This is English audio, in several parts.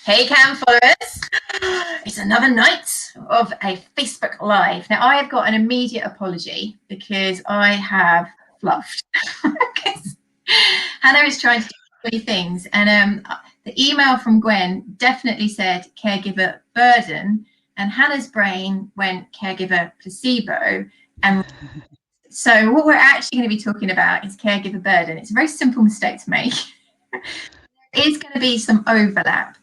Hey Cam followers, it's another night of a Facebook Live. Now I have got an immediate apology because I have fluffed. Hannah is trying to do many things, and the email from Gwen definitely said caregiver burden, and Hannah's brain went caregiver placebo. And so what we're actually going to be talking about is caregiver burden. It's a very simple mistake to make. There is going to be some overlap.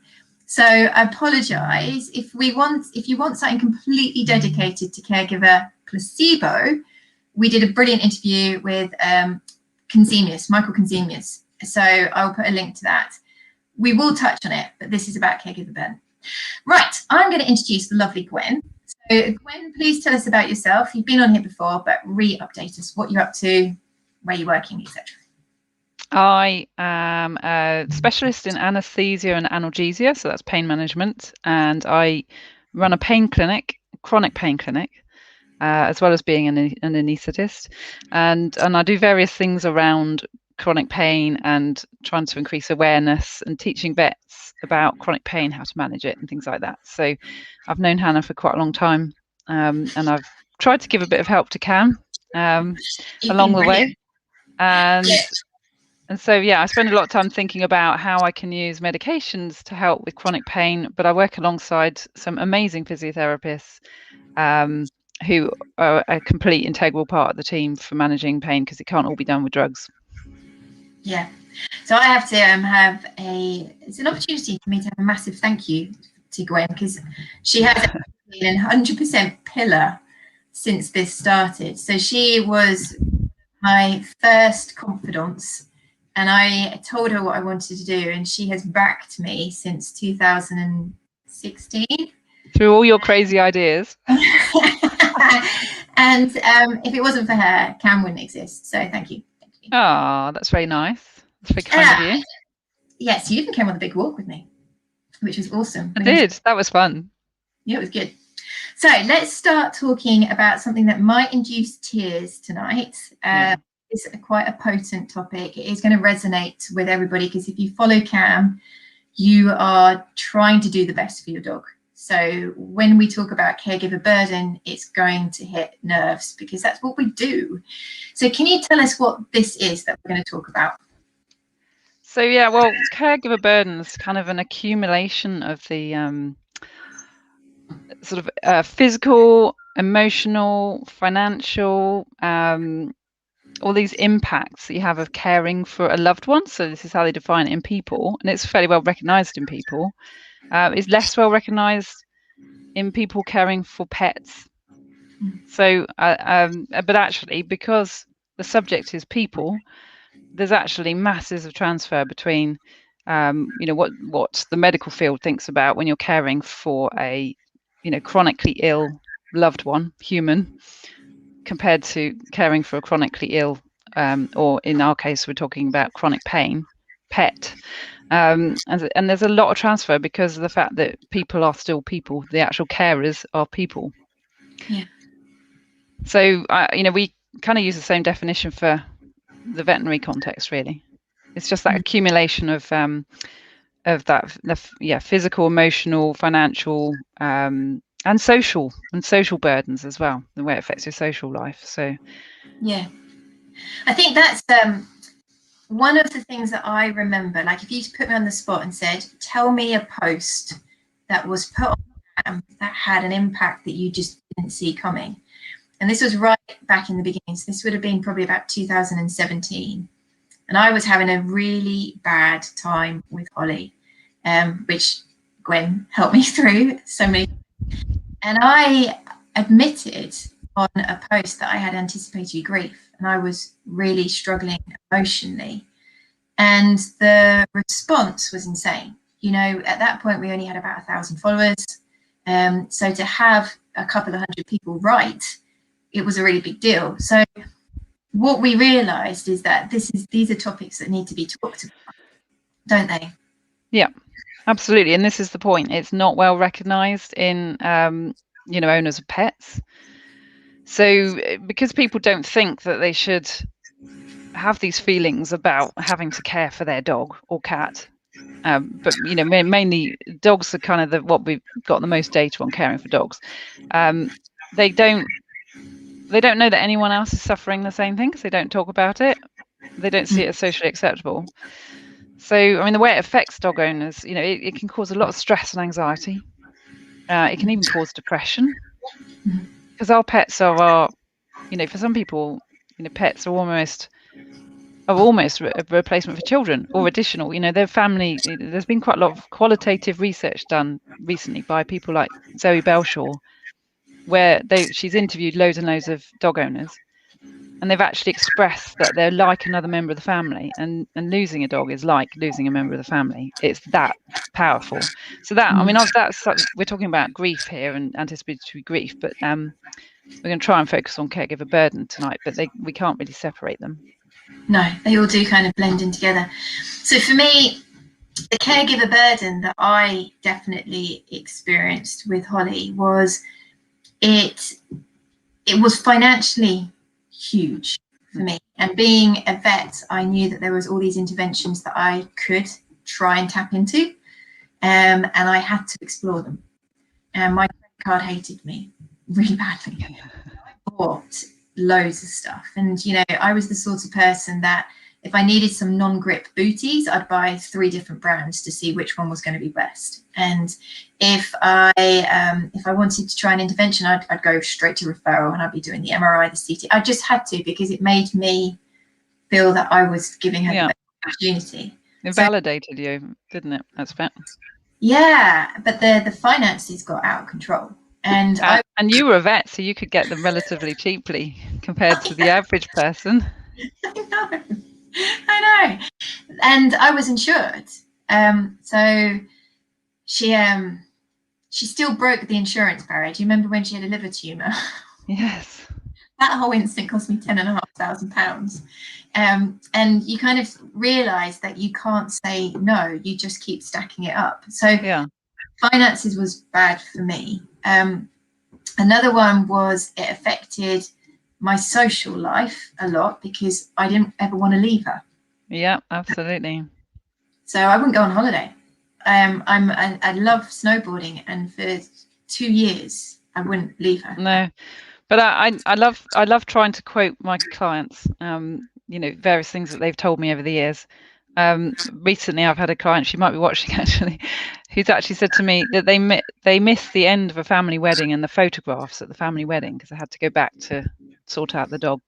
So I apologise if you want something completely dedicated to caregiver placebo. We did a brilliant interview with Michael Consemius. So I'll put a link to that. We will touch on it, but this is about caregiver burden. Right, I'm going to introduce the lovely Gwen. So Gwen, please tell us about yourself. You've been on here before, but re-update us what you're up to, where you're working, etc. I am a specialist in anaesthesia and analgesia, so that's pain management, and I run a pain clinic, chronic pain clinic, as well as being an anaesthetist, and I do various things around chronic pain and trying to increase awareness and teaching vets about chronic pain, how to manage it and things like that. So I've known Hannah for quite a long time, and I've tried to give a bit of help to Cam along the way, and so, yeah, I spend a lot of time thinking about how I can use medications to help with chronic pain, but I work alongside some amazing physiotherapists who are a complete integral part of the team for managing pain, because it can't all be done with drugs. Yeah. So I have to it's an opportunity for me to have a massive thank you to Gwen, because she has been 100% pillar since this started. So she was my first confidant, and I told her what I wanted to do, and she has backed me since 2016. Through all your crazy ideas. And if it wasn't for her, Cam wouldn't exist. So thank you. Oh, that's very nice. That's very kind of you. Yes, you even came on the big walk with me, which was awesome. I did. That was fun. Yeah, it was good. So let's start talking about something that might induce tears tonight. It's quite a potent topic. It is going to resonate with everybody, because if you follow Cam, you are trying to do the best for your dog. So when we talk about caregiver burden, it's going to hit nerves, because that's what we do. So can you tell us what this is that we're going to talk about? So yeah, well, caregiver burden is kind of an accumulation of the sort of physical, emotional, financial, all these impacts that you have of caring for a loved one. So this is how they define it in people, and it's fairly well recognised in people. It's less well recognised in people caring for pets. So, but actually, because the subject is people, there's actually masses of transfer between, what the medical field thinks about when you're caring for a, chronically ill loved one, human, compared to caring for a chronically ill, or in our case, we're talking about chronic pain, pet. And there's a lot of transfer because of the fact that people are still people. The actual carers are people. Yeah. So, we kind of use the same definition for the veterinary context, really. It's just that accumulation of that, physical, emotional, financial, and social burdens as well, the way it affects your social life. So yeah, I think that's one of the things that I remember. Like, if you put me on the spot and said, tell me a post that was put on that had an impact that you just didn't see coming, and this was right back in the beginning, so this would have been probably about 2017, and I was having a really bad time with Holly, which Gwen helped me through so many. And I admitted on a post that I had anticipatory grief, and I was really struggling emotionally. And the response was insane. At that point, we only had about 1,000 followers. So to have a couple of hundred people write, it was a really big deal. So what we realised is that these are topics that need to be talked about, don't they? Yeah, absolutely. And this is the point. It's not well recognised in, owners of pets. So because people don't think that they should have these feelings about having to care for their dog or cat, But mainly dogs are kind of what we've got the most data on caring for dogs. They don't know that anyone else is suffering the same thing because they don't talk about it. They don't see it as socially acceptable. So, I mean, the way it affects dog owners, it can cause a lot of stress and anxiety. It can even cause depression, because our pets are for some people, pets are almost a replacement for children, or additional. Their family. There's been quite a lot of qualitative research done recently by people like Zoe Belshaw, where she's interviewed loads and loads of dog owners, and they've actually expressed that they're like another member of the family, and losing a dog is like losing a member of the family. It's that powerful. So that, I mean, we're talking about grief here and anticipatory grief, but we're going to try and focus on caregiver burden tonight, but we can't really separate them. No, they all do kind of blend in together. So for me, the caregiver burden that I definitely experienced with Holly was it was financially huge for me. And being a vet, I knew that there was all these interventions that I could try and tap into, and I had to explore them. And my credit card hated me really badly. I bought loads of stuff, and I was the sort of person that if I needed some non-grip booties, I'd buy 3 different brands to see which one was going to be best. And if I wanted to try an intervention, I'd go straight to referral, and I'd be doing the MRI, the CT. I just had to, because it made me feel that I was giving her the best opportunity. It validated you, didn't it? That's fair. Yeah, but the finances got out of control. And you were a vet, so you could get them relatively cheaply compared to the average person. I know. And I was insured. So she still broke the insurance barrier. Do you remember when she had a liver tumour? Yes. That whole incident cost me £10,500. And you kind of realise that you can't say no, you just keep stacking it up. So finances was bad for me. Another one was it affected my social life a lot, because I didn't ever want to leave her. Yeah, absolutely. So I wouldn't go on holiday. I love snowboarding, and for 2 years I wouldn't leave her. No, but I love trying to quote my clients. Various things that they've told me over the years. Recently, I've had a client, she might be watching actually, who's actually said to me that they missed the end of a family wedding and the photographs at the family wedding because they had to go back to sort out the dog.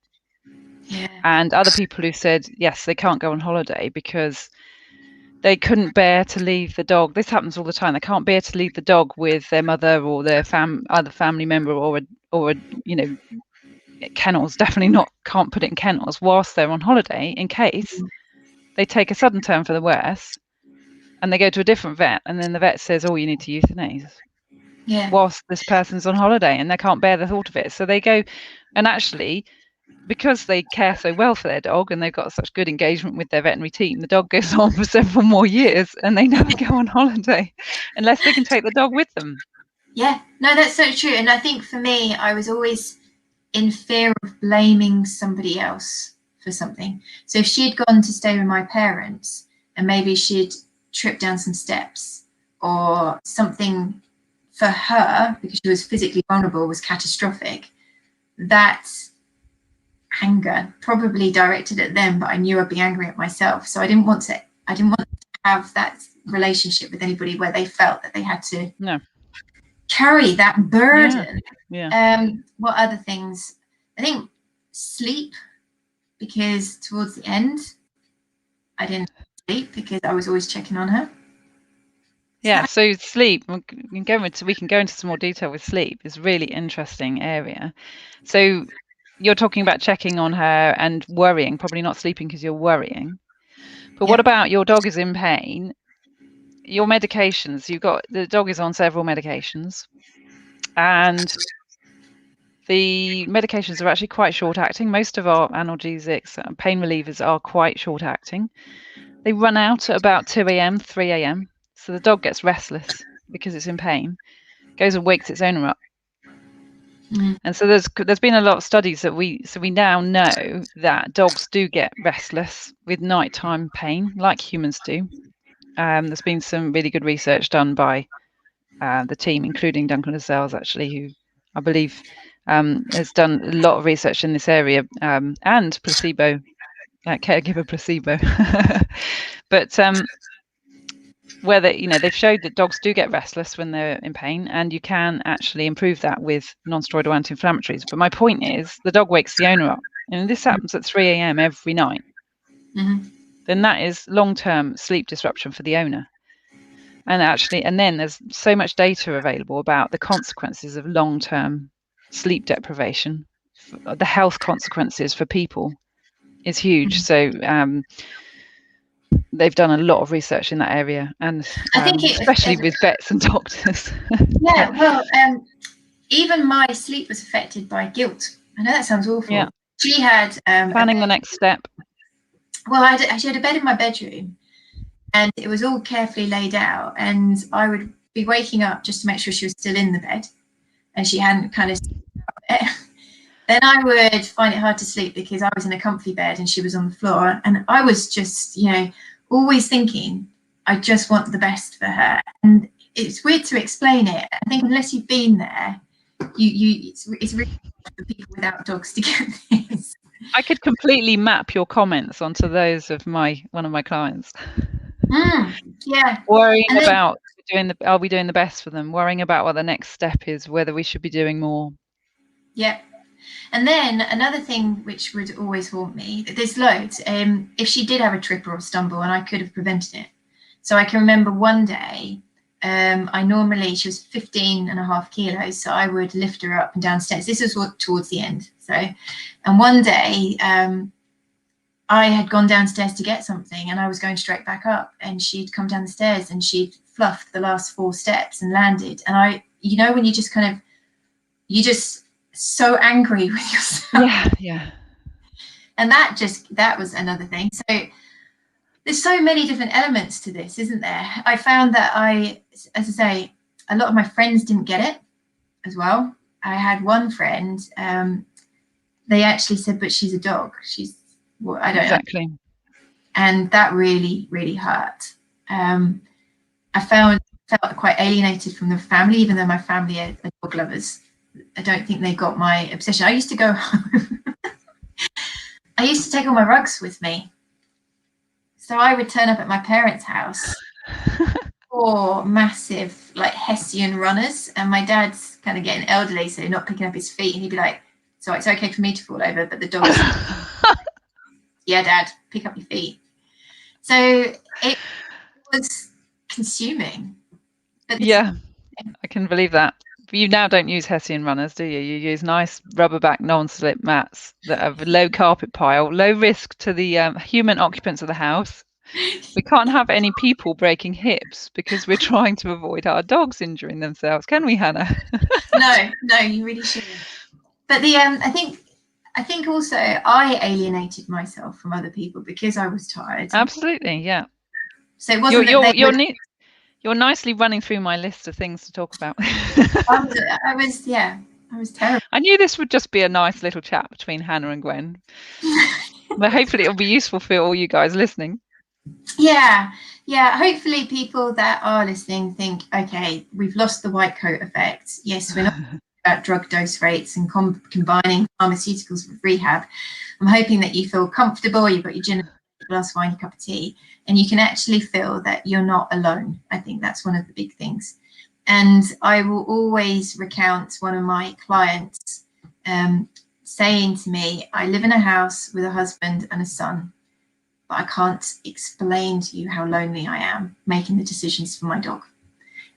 Yeah. And other people who said yes, they can't go on holiday because they couldn't bear to leave the dog. This happens all the time. They can't bear to leave the dog with their mother or their other family member, or kennels. Definitely can't put it in kennels whilst they're on holiday, in case they take a sudden turn for the worse and they go to a different vet, and then the vet says, oh, you need to euthanize whilst this person's on holiday, and they can't bear the thought of it. So they go, and actually, because they care so well for their dog and they've got such good engagement with their veterinary team, the dog goes on for several more years and they never go on holiday unless they can take the dog with them. Yeah, no, that's so true. And I think for me, I was always in fear of blaming somebody else for something. So if she had gone to stay with my parents and maybe she'd tripped down some steps, or something for her, because she was physically vulnerable, was catastrophic, that anger probably directed at them, but I knew I'd be angry at myself. So I didn't want to have that relationship with anybody where they felt that they had to carry that burden. What other things? I think sleep, because towards the end I didn't sleep because I was always checking on her. So sleep, we can go into some more detail with sleep. It's a really interesting area. So you're talking about checking on her and worrying, probably not sleeping because you're worrying. But what about your dog is in pain? Your medications, the dog is on several medications, and the medications are actually quite short acting. Most of our analgesics, pain relievers, are quite short acting. They run out at about 2 a.m., 3 a.m. So the dog gets restless because it's in pain, goes and wakes its owner up. And so there's been a lot of studies that we now know that dogs do get restless with nighttime pain, like humans do. There's been some really good research done by the team, including Duncan Lascelles, actually, who I believe has done a lot of research in this area, and placebo, caregiver placebo. But where they've showed that dogs do get restless when they're in pain, and you can actually improve that with non-steroidal anti-inflammatories. But my point is, the dog wakes the owner up, and this happens at 3 a.m. every night. Mm-hmm. Then that is long-term sleep disruption for the owner. And then there's so much data available about the consequences of long-term sleep deprivation. The health consequences for people is huge. So they've done a lot of research in that area, and I think especially with vets and doctors. Yeah, well, even my sleep was affected by guilt. I know that sounds awful. Yeah. She had planning the next step. Well, she had a bed in my bedroom, and it was all carefully laid out, and I would be waking up just to make sure she was still in the bed and she hadn't kind of then I would find it hard to sleep because I was in a comfy bed and she was on the floor, and I was just, always thinking, I just want the best for her. And it's weird to explain it. I think unless you've been there, it's really hard for people without dogs to get this. I could completely map your comments onto those of one of my clients. Yeah. Worrying about are we doing the best for them? Worrying about what the next step is, whether we should be doing more. Yeah. And then another thing which would always haunt me, there's loads, if she did have a trip or a stumble, and I could have prevented it. So I can remember one day, she was 15.5 kilos, so I would lift her up and downstairs. This was towards the end. And one day I had gone downstairs to get something, and I was going straight back up, and she'd come down the stairs and she'd fluffed the last 4 steps and landed. And when you just you're just so angry with yourself. Yeah. And that was another thing. So there's so many different elements to this, isn't there? I found that as I say, a lot of my friends didn't get it as well. I had one friend, they actually said, but she's a dog. I don't exactly know. And that really, really hurt. I felt quite alienated from the family, even though my family are dog lovers. I don't think they got my obsession. I used to go home. I used to take all my rugs with me. So I would turn up at my parents' house for massive, Hessian runners. And my dad's kind of getting elderly, so not picking up his feet. And he'd be like, so it's okay for me to fall over, but the dog's... Yeah, Dad, pick up your feet. So it was consuming. Yeah, I can believe that. But you now don't use Hessian runners, do you? You use nice rubber-back non-slip mats that have low carpet pile, low risk to the human occupants of the house. We can't have any people breaking hips because we're trying to avoid our dogs injuring themselves, can we, Hannah? No, you really shouldn't. But I think also I alienated myself from other people because I was tired. Absolutely, yeah. So it wasn't you're nicely running through my list of things to talk about. I was terrible. I knew this would just be a nice little chat between Hannah and Gwen. But hopefully it'll be useful for all you guys listening. Yeah. Hopefully people that are listening think, okay, we've lost the white coat effect. Yes, we're not about drug dose rates and combining pharmaceuticals with rehab. I'm hoping that you feel comfortable, you've got your gin, a glass of wine, your cup of tea, and you can actually feel that you're not alone. I think that's one of the big things. And I will always recount one of my clients saying to me, I live in a house with a husband and a son, but I can't explain to you how lonely I am making the decisions for my dog.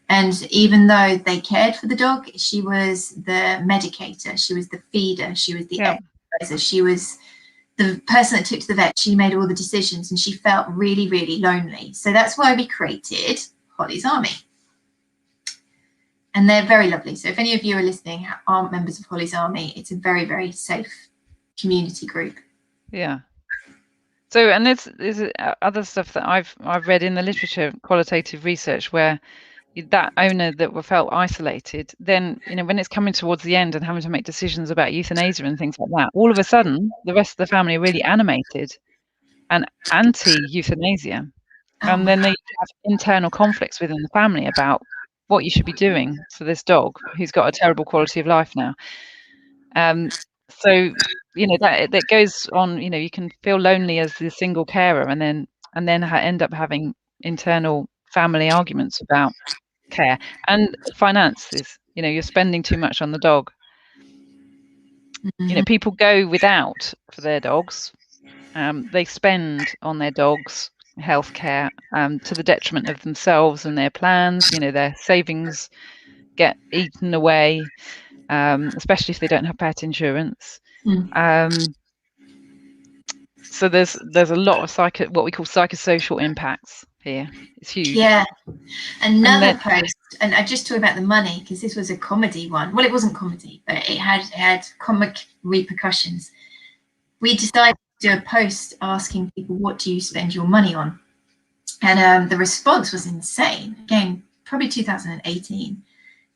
And even though they cared for the dog, she was the medicator, she was the feeder, she was the exerciser, she was the person that took to the vet, she made all the decisions, and she felt really, really lonely. So that's why we created Holly's Army. And they're very lovely. So if any of you are listening aren't members of Holly's Army, it's a very, very safe community group. Yeah. So, and there's other stuff that I've read in the literature, qualitative research, where that owner that felt isolated, then when it's coming towards the end and having to make decisions about euthanasia and things like that, all of a sudden the rest of the family are really animated and anti-euthanasia. And then they have internal conflicts within the family about what you should be doing for this dog who's got a terrible quality of life now. So that goes on. You can feel lonely as the single carer, and then end up having internal family arguments about care and finances. You're spending too much on the dog. People go without for their dogs. They spend on their dogs healthcare to the detriment of themselves and their plans. Their savings get eaten away, especially if they don't have pet insurance. So there's a lot of what we call psychosocial impacts here. It's huge. Yeah. Another post, and I just talk about the money because this was a comedy one. Well, it wasn't comedy, but it had comic repercussions. We decided to do a post asking people, what do you spend your money on? And the response was insane. Again, probably 2018.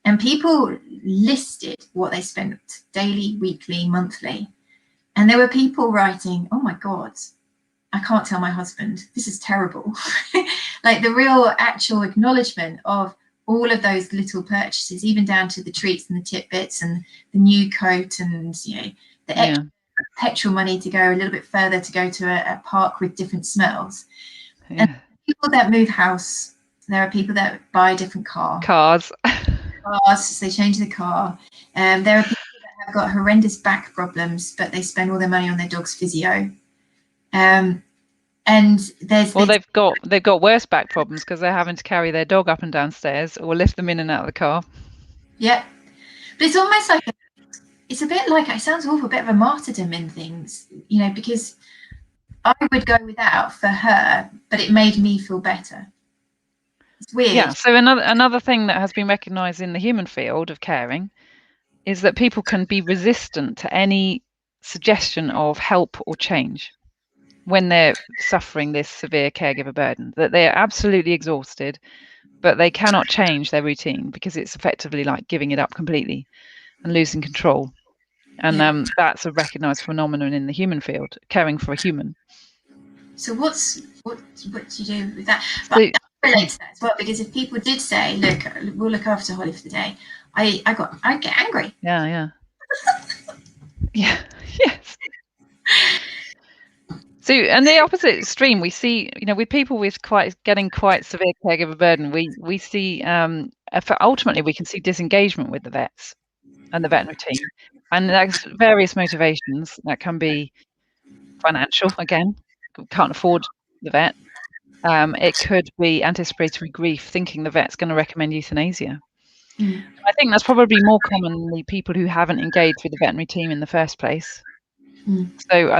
And people listed what they spent daily, weekly, monthly. And there were people writing, oh my God, I can't tell my husband, this is terrible. Like the real actual acknowledgement of all of those little purchases, even down to the treats and the tidbits and the new coat and the extra petrol money to go a little bit further to go to a park with different smells. Yeah. And people that move house, there are people that buy a different cars, so they change the car. There are people that have got horrendous back problems, but they spend all their money on their dog's physio. And they've got worse back problems because they're having to carry their dog up and down stairs or lift them in and out of the car. Yeah, but it's almost like it's a bit like, it sounds awful, a bit of a martyrdom in things, because I would go without for her, but it made me feel better. It's weird. Yeah. So another thing that has been recognised in the human field of caring is that people can be resistant to any suggestion of help or change when they're suffering this severe caregiver burden, that they are absolutely exhausted, but they cannot change their routine because it's effectively like giving it up completely and losing control. And that's a recognised phenomenon in the human field, caring for a human. So what do you do with that? But I relate to that as well, because if people did say, look, we'll look after Holly for the day, I'd get angry. Yeah. Yes. So, and the opposite extreme, we see, with people with getting quite severe caregiver burden, we see, ultimately, we can see disengagement with the vets and the veterinary team, and there's various motivations. That can be financial, again, can't afford the vet. It could be anticipatory grief, thinking the vet's going to recommend euthanasia. I think that's probably more commonly people who haven't engaged with the veterinary team in the first place. So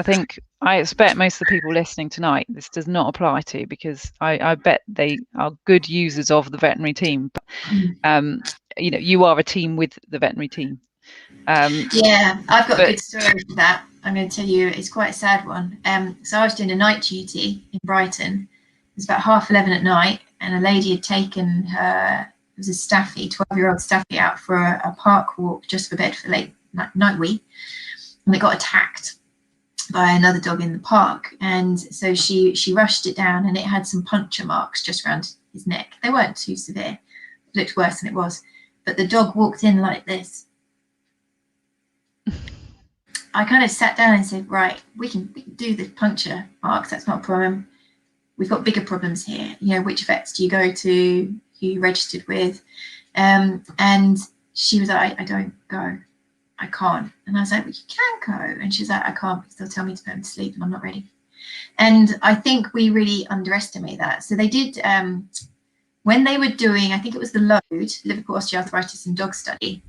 I expect most of the people listening tonight, this does not apply to, because I bet they are good users of the veterinary team. But, you are a team with the veterinary team. Yeah, I've got a good story for that. I'm going to tell you, it's quite a sad one. So I was doing a night duty in Brighton. It was about 11:30 at night, and a lady had taken her, it was a staffy, 12-year-old staffy, out for a park walk just for bed for late night week, and it got attacked by another dog in the park. And so she rushed it down, and it had some puncture marks just around his neck. They weren't too severe. It looked worse than it was. But the dog walked in like this. I kind of sat down and said, right, we can do the puncture marks. That's not a problem. We've got bigger problems here. Which vets do you go to? Who you registered with? And she was like, I don't go. I can't. And I was like, well, you can go. And she's like, I can't because they'll tell me to go to sleep and I'm not ready. And I think we really underestimate that. So they did, when they were doing, I think it was the LOAD, Liverpool Osteoarthritis and Dog Study,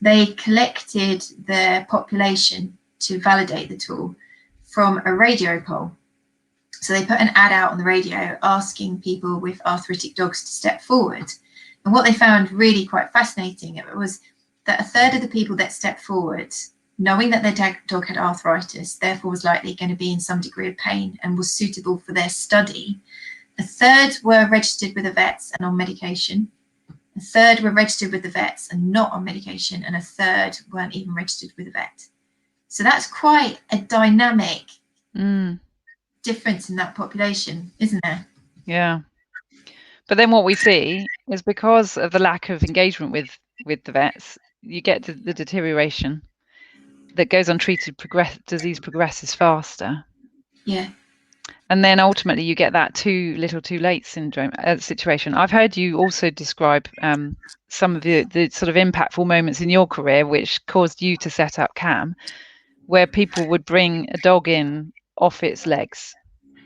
they collected the population to validate the tool from a radio poll. So they put an ad out on the radio asking people with arthritic dogs to step forward. And what they found really quite fascinating, it was that a third of the people that stepped forward, knowing that their dog had arthritis, therefore was likely going to be in some degree of pain and was suitable for their study, a third were registered with the vets and on medication. A third were registered with the vets and not on medication, and a third weren't even registered with a vet. So that's quite a dynamic difference in that population, isn't there? Yeah. But then what we see is because of the lack of engagement with the vets, you get the deterioration that goes untreated. Disease progresses faster. Yeah. And then ultimately you get that too little too late syndrome situation. I've heard you also describe some of the sort of impactful moments in your career which caused you to set up CAM, where people would bring a dog in off its legs.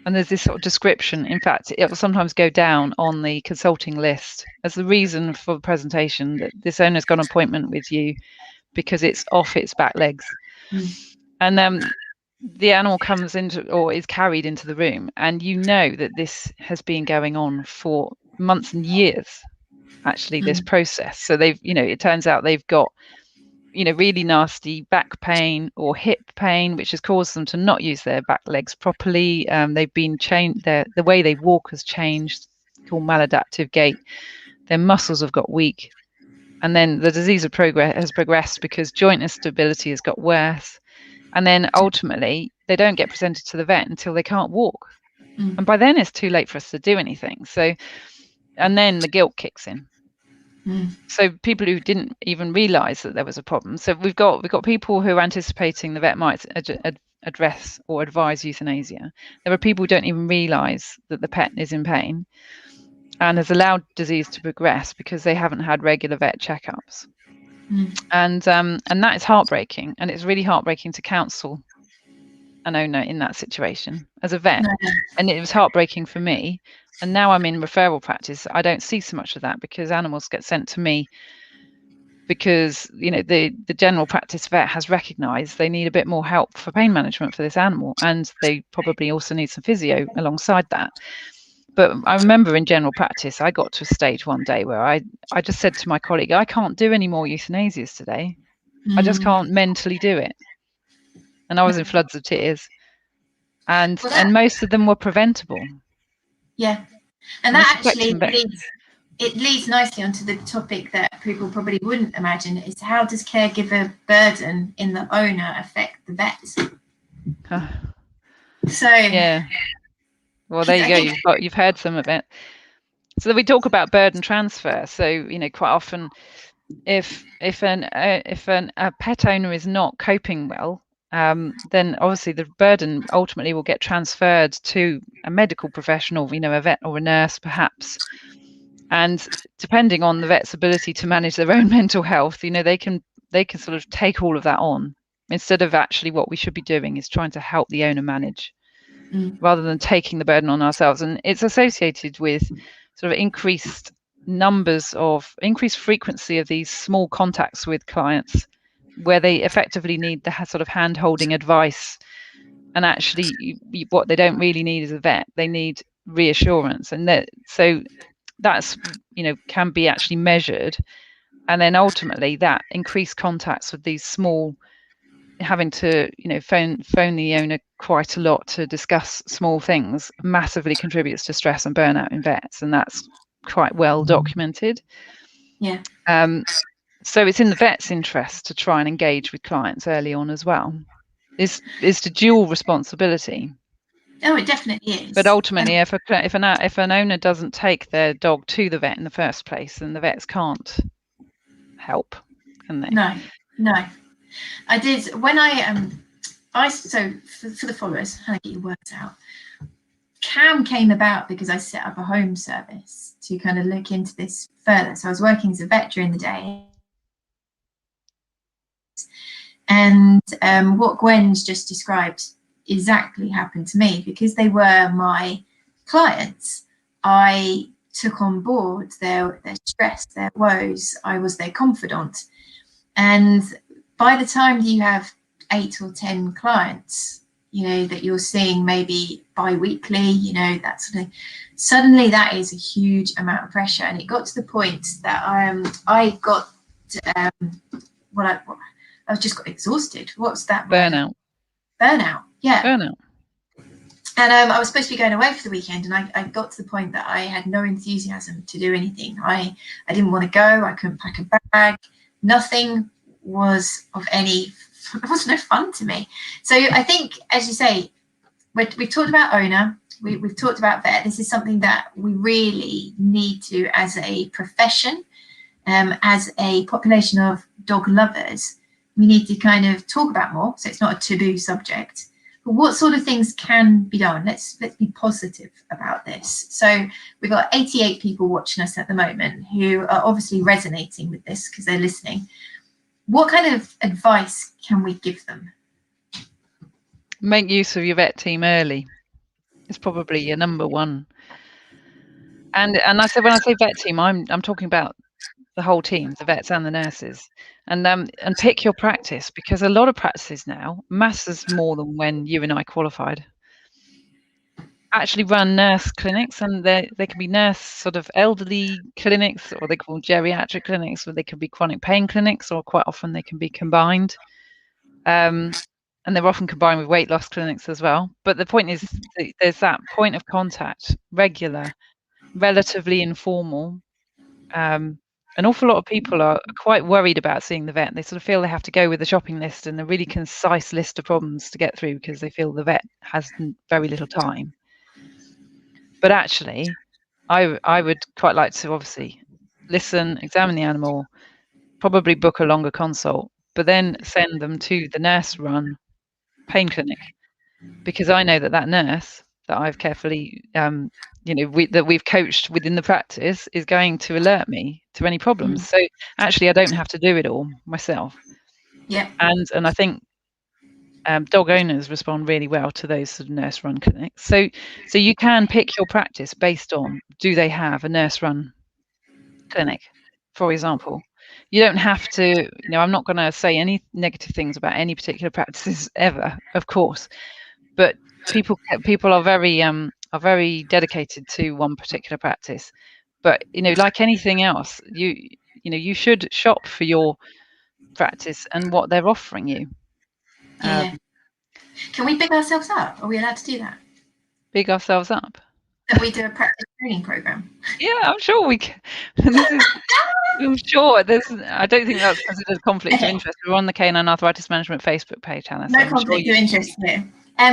And there's this sort of description. In fact, it will sometimes go down on the consulting list as the reason for the presentation that this owner's got an appointment with you because it's off its back legs. And the animal comes into or is carried into the room, and you know that this has been going on for months and years, actually, this process. So they've, it turns out they've got, really nasty back pain or hip pain, which has caused them to not use their back legs properly. They've been changed, the way they walk has changed, called maladaptive gait. Their muscles have got weak. And then the disease has progressed because joint instability has got worse. And then ultimately, they don't get presented to the vet until they can't walk. And by then, it's too late for us to do anything. So, and then the guilt kicks in. So people who didn't even realise that there was a problem. So we've got people who are anticipating the vet might address or advise euthanasia. There are people who don't even realise that the pet is in pain and has allowed disease to progress because they haven't had regular vet checkups. And that is heartbreaking, and it's really heartbreaking to counsel an owner in that situation as a vet. And it was heartbreaking for me. And now I'm in referral practice. I don't see so much of that because animals get sent to me because, the general practice vet has recognised they need a bit more help for pain management for this animal, and they probably also need some physio alongside that. But I remember in general practice, I got to a stage one day where I just said to my colleague, I can't do any more euthanasias today. I just can't mentally do it. And I was in floods of tears. And most of them were preventable. Yeah. And that actually leads nicely onto the topic that people probably wouldn't imagine, is how does caregiver burden in the owner affect the vet? So yeah. Well, there you go. You've heard some of it. So we talk about burden transfer. So quite often, if a pet owner is not coping well, then obviously the burden ultimately will get transferred to a medical professional, a vet or a nurse perhaps. And depending on the vet's ability to manage their own mental health, they can sort of take all of that on, instead of actually what we should be doing is trying to help the owner manage rather than taking the burden on ourselves. And it's associated with sort of increased frequency of these small contacts with clients where they effectively need the sort of hand-holding advice. And actually what they don't really need is a vet, they need reassurance. And that's can be actually measured. And then ultimately that increased contacts with these small, having to phone the owner quite a lot to discuss small things, massively contributes to stress and burnout in vets, and that's quite well documented. So it's in the vet's interest to try and engage with clients early on as well. It's the dual responsibility. Oh, it definitely is. But ultimately, if an owner doesn't take their dog to the vet in the first place, then the vets can't help, can they? No. I did when so for the followers, how to get your words out. CAM came about because I set up a home service to kind of look into this further. So I was working as a vet during the day. And what Gwen's just described exactly happened to me, because they were my clients. I took on board their stress, their woes. I was their confidant. And by the time you have 8 or 10 clients, that you're seeing maybe bi-weekly, that sort of thing, suddenly that is a huge amount of pressure. And it got to the point that I got I just got exhausted. What's that? Burnout, yeah. Burnout. And I was supposed to be going away for the weekend, and I got to the point that I had no enthusiasm to do anything. I didn't want to go. I couldn't pack a bag. Nothing was of any, it was no fun to me. So I think, as you say, we've talked about owner, we've talked about vet. This is something that we really need to, as a profession, as a population of dog lovers, we need to kind of talk about more, so it's not a taboo subject. But what sort of things can be done? Let's be positive about this. So we've got 88 people watching us at the moment who are obviously resonating with this because they're listening. What kind of advice can we give them? Make use of your vet team early. It's probably your number one. And I said, when I say vet team, I'm talking about the whole team, the vets and the nurses, and pick your practice, because a lot of practices now, matters more than when you and I qualified, actually run nurse clinics, and they can be nurse sort of elderly clinics, or they call geriatric clinics, or they can be chronic pain clinics, or quite often they can be combined. And they're often combined with weight loss clinics as well. But the point is, there's that point of contact, regular, relatively informal. An awful lot of people are quite worried about seeing the vet. They sort of feel they have to go with a shopping list and a really concise list of problems to get through, because they feel the vet has very little time. But actually, I would quite like to obviously listen, examine the animal, probably book a longer consult, but then send them to the nurse-run pain clinic, because I know that nurse that I've carefully that we've coached within the practice is going to alert me to any problems. So actually, I don't have to do it all myself. Yeah. And I think dog owners respond really well to those sort of nurse-run clinics. So you can pick your practice based on, do they have a nurse-run clinic, for example. You don't have to, I'm not going to say any negative things about any particular practices ever, of course, but people are very dedicated to one particular practice. But like anything else, you should shop for your practice and what they're offering you. Yeah. Can we big ourselves up? Are we allowed to do that? Big ourselves up? That we do a practice training program? Yeah, I'm sure we can. I'm sure I don't think that's considered a conflict of interest. We're on the Canine Arthritis Management Facebook page, Hannah. No conflict of interest here.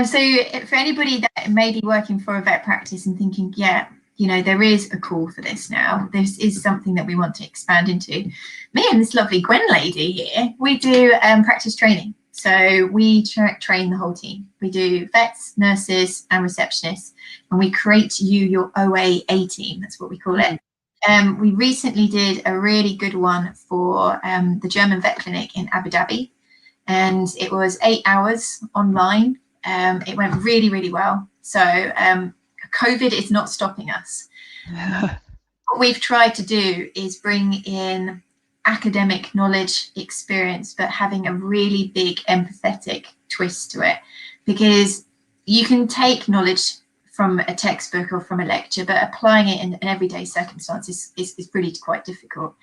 So for anybody that may be working for a vet practice and thinking, yeah, there is a call for this now. This is something that we want to expand into. Me and this lovely Gwen lady here, we do practice training. So we train the whole team. We do vets, nurses, and receptionists, and we create your OA team. That's what we call it. We recently did a really good one for the German vet clinic in Abu Dhabi, and it was 8 hours online. It went really, really well. So COVID is not stopping us. What we've tried to do is bring in academic knowledge, experience, but having a really big empathetic twist to it, because you can take knowledge from a textbook or from a lecture, but applying it in an everyday circumstances is really quite difficult.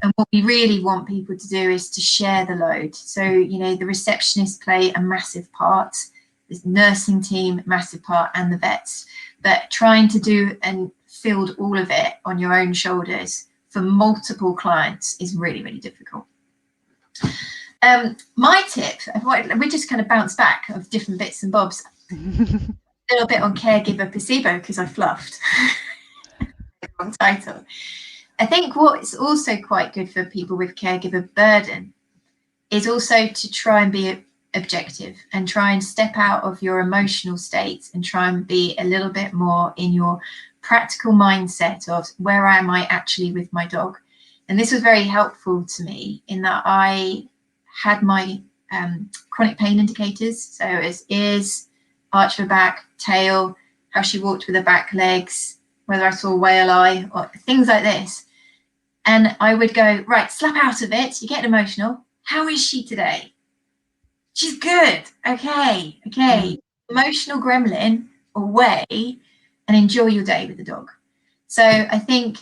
And what we really want people to do is to share the load. So, the receptionists play a massive part, the nursing team, massive part, and the vets. But trying to do and field all of it on your own shoulders for multiple clients is really, really difficult. My tip, we just kind of bounce back of different bits and bobs. A little bit on caregiver placebo because I fluffed. Wrong title. I think what's also quite good for people with caregiver burden is also to try and be objective and try and step out of your emotional states and try and be a little bit more in your practical mindset of where am I actually with my dog. And this was very helpful to me in that I had my chronic pain indicators. So it's ears, arch of her back, tail, how she walked with her back legs, whether I saw whale eye or things like this. And I would go, right, slap out of it. You're getting emotional. How is she today? She's good. Okay. Emotional gremlin away and enjoy your day with the dog. So I think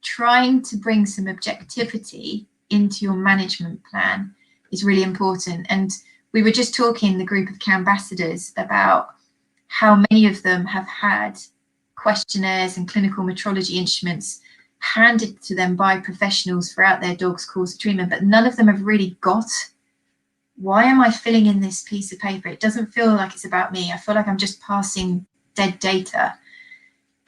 trying to bring some objectivity into your management plan is really important. And we were just talking, the group of ambassadors, about how many of them have had questionnaires and clinical metrology instruments handed to them by professionals throughout their dog's course of treatment, but none of them have really got, why am I filling in this piece of paper? It doesn't feel like it's about me. I feel like I'm just passing dead data.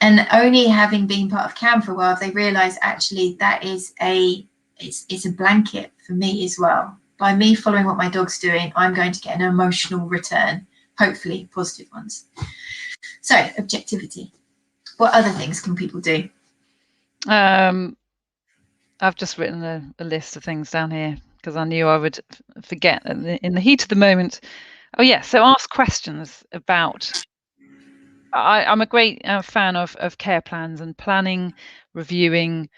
And only having been part of CAM for a while, they realise actually that is it's a blanket for me as well. By me following what my dog's doing, I'm going to get an emotional return, hopefully positive ones. So objectivity. What other things can people do? I've just written a list of things down here because I knew I would forget in the heat of the moment. Oh yeah, so ask questions about. I'm a great fan of care plans and planning, reviewing,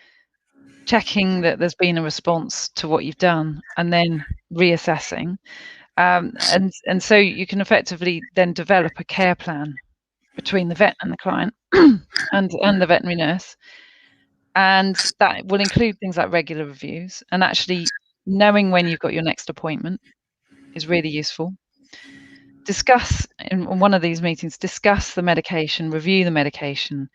checking that there's been a response to what you've done, and then reassessing. And so you can effectively then develop a care plan between the vet and the client and the veterinary nurse. And that will include things like regular reviews, and actually knowing when you've got your next appointment is really useful. Discuss in one of these meetings, discuss the medication, review the medication.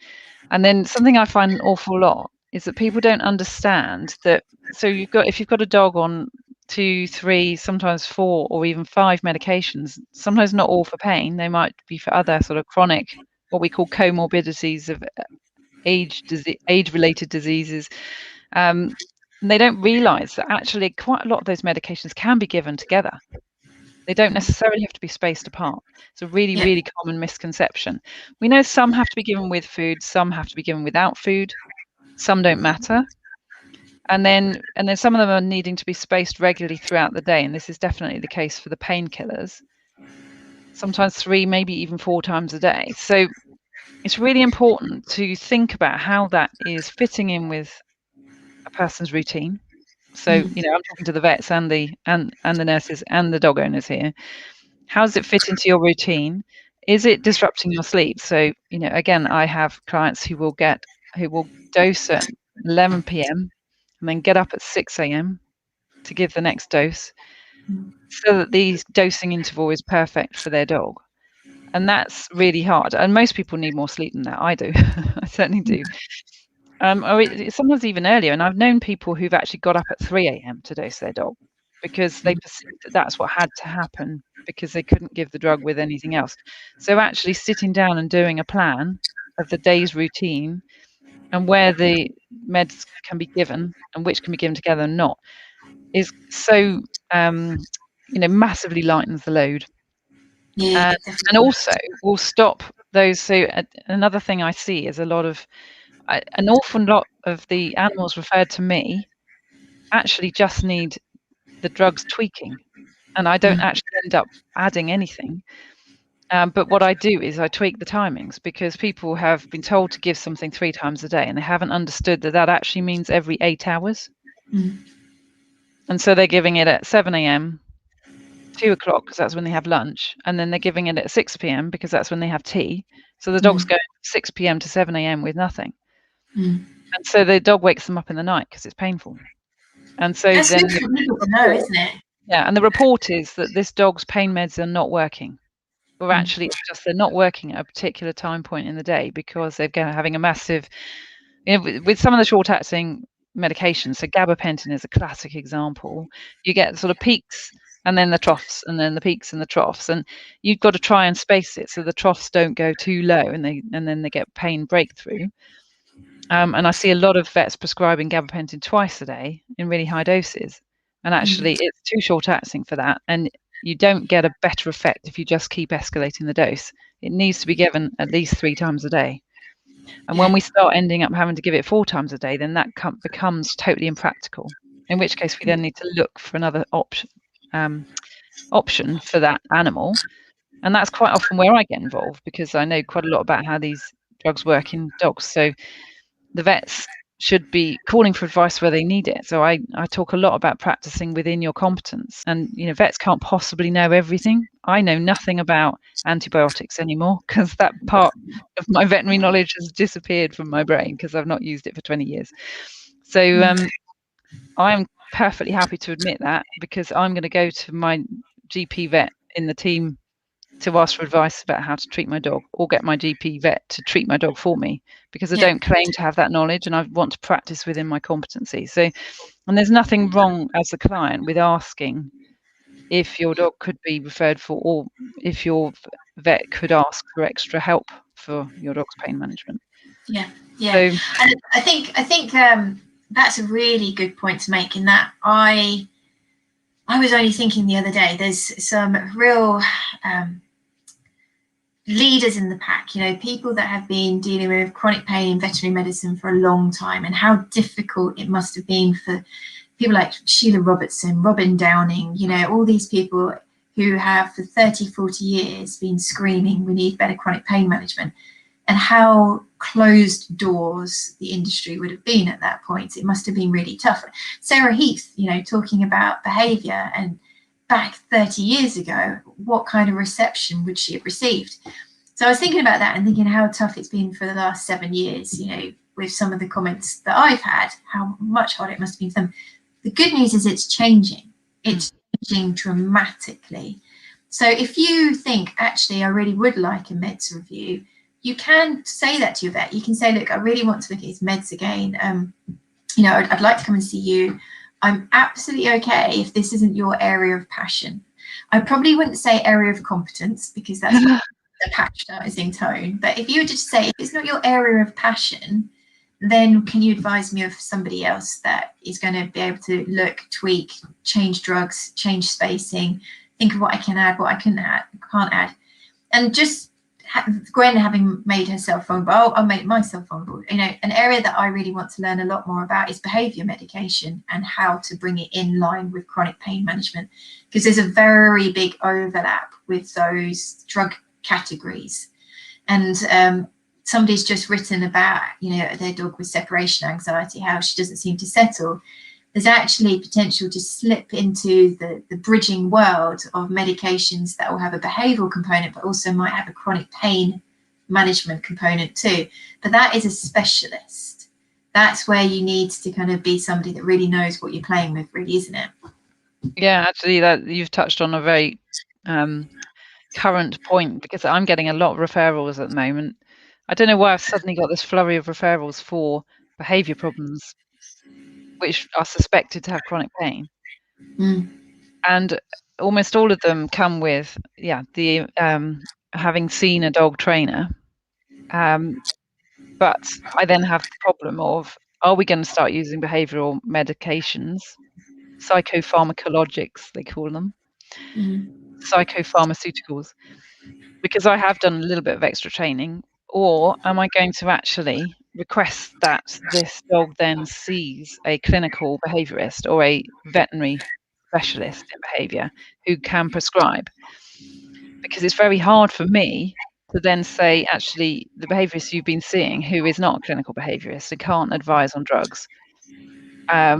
And then something I find an awful lot is that people don't understand that. So if you've got a dog on 2, 3, sometimes 4 or even 5 medications, sometimes not all for pain, they might be for other sort of chronic, what we call comorbidities of age-related diseases. They don't realise that actually quite a lot of those medications can be given together. They don't necessarily have to be spaced apart. It's a really, really common misconception. We know some have to be given with food, some have to be given without food, some don't matter. And then some of them are needing to be spaced regularly throughout the day. And this is definitely the case for the painkillers. Sometimes 3, maybe even 4 times a day. So it's really important to think about how that is fitting in with a person's routine. So, I'm talking to the vets and the nurses and the dog owners here. How does it fit into your routine? Is it disrupting your sleep? So, again, I have clients who will dose at 11 p.m. and then get up at 6 a.m. to give the next dose, so that the dosing interval is perfect for their dog. And that's really hard. And most people need more sleep than that. I do. I certainly do. Or sometimes even earlier. And I've known people who've actually got up at 3 a.m. to dose their dog because they perceived that that's what had to happen because they couldn't give the drug with anything else. So actually sitting down and doing a plan of the day's routine and where the meds can be given and which can be given together and not is so, massively lightens the load. And also will stop those. So another thing I see is an awful lot of the animals referred to me actually just need the drugs tweaking, and I don't actually end up adding anything. But what I do is I tweak the timings because people have been told to give something 3 times a day, and they haven't understood that actually means every 8 hours. And so they're giving it at 7 a.m., 2 o'clock because that's when they have lunch, and then they're giving it at 6 p.m. because that's when they have tea. So the dog's going from 6 p.m. to 7 a.m. with nothing. And so the dog wakes them up in the night because it's painful. And so that's then good for people to know, isn't it? Yeah, and the report is that this dog's pain meds are not working. Or actually, it's just they're not working at a particular time point in the day because they're having a massive, with some of the short-acting medications. So gabapentin is a classic example. You get sort of peaks and then the troughs, and then the peaks and the troughs, and you've got to try and space it so the troughs don't go too low, and then they get pain breakthrough. And I see a lot of vets prescribing gabapentin twice a day in really high doses, and actually it's too short-acting for that, and you don't get a better effect if you just keep escalating the dose. It needs to be given at least 3 times a day. And when we start ending up having to give it 4 times a day, then that becomes totally impractical, in which case we then need to look for another option for that animal. And that's quite often where I get involved because I know quite a lot about how these drugs work in dogs. So the vets should be calling for advice where they need it. So I talk a lot about practicing within your competence, and vets can't possibly know everything. I know nothing about antibiotics anymore because that part of my veterinary knowledge has disappeared from my brain because I've not used it for 20 years. So I'm perfectly happy to admit that because I'm going to go to my GP vet in the team to ask for advice about how to treat my dog, or get my GP vet to treat my dog for me, because I don't claim to have that knowledge and I want to practice within my competency. So, and there's nothing wrong as a client with asking if your dog could be referred for, or if your vet could ask for extra help for your dog's pain management. Yeah, yeah. So, And I think that's a really good point to make, in that I was only thinking the other day, there's some real leaders in the pack, you know, people that have been dealing with chronic pain in veterinary medicine for a long time, and how difficult it must have been for people like Sheila Robertson, Robin Downing, you know, all these people who have for 30, 40 years been screaming, we need better chronic pain management, and how closed doors the industry would have been at that point. It must have been really tough. Sarah Heath, you know, talking about behaviour, and back 30 years ago, what kind of reception would she have received? So I was thinking about that and thinking how tough it's been for the last 7 years, you know, with some of the comments that I've had, how much harder it must have been for them. The good news is it's changing. It's changing dramatically. So if you think, actually, I really would like a meds review, you can say that to your vet. You can say, look, I really want to look at his meds again. You know, I'd like to come and see you. I'm absolutely okay if this isn't your area of passion. I probably wouldn't say area of competence, because that's a patronising tone. But if you were to say, if it's not your area of passion, then can you advise me of somebody else that is going to be able to look, tweak, change drugs, change spacing, think of what I can add, what I can't add. And just Gwen having made herself vulnerable, I'll make myself vulnerable. You know, an area that I really want to learn a lot more about is behaviour medication, and how to bring it in line with chronic pain management, because there's a very big overlap with those drug categories. And somebody's just written about, you know, their dog with separation anxiety, how she doesn't seem to settle. There's actually potential to slip into the bridging world of medications that will have a behavioural component, but also might have a chronic pain management component too. But that is a specialist. That's where you need to kind of be somebody that really knows what you're playing with, really, isn't it? yeah, actually, that you've touched on a very current point, because I'm getting a lot of referrals at the moment. I don't know why I've suddenly got this flurry of referrals for behaviour problems, which are suspected to have chronic pain. And almost all of them come with, the having seen a dog trainer. But I then have the problem of, are we going to start using behavioural medications, psychopharmacologics, they call them, psychopharmaceuticals, because I have done a little bit of extra training? Or am I going to actually request that this dog then sees a clinical behaviourist or a veterinary specialist in behaviour who can prescribe? Because it's very hard for me to then say, actually, the behaviourist you've been seeing, who is not a clinical behaviourist and can't advise on drugs, I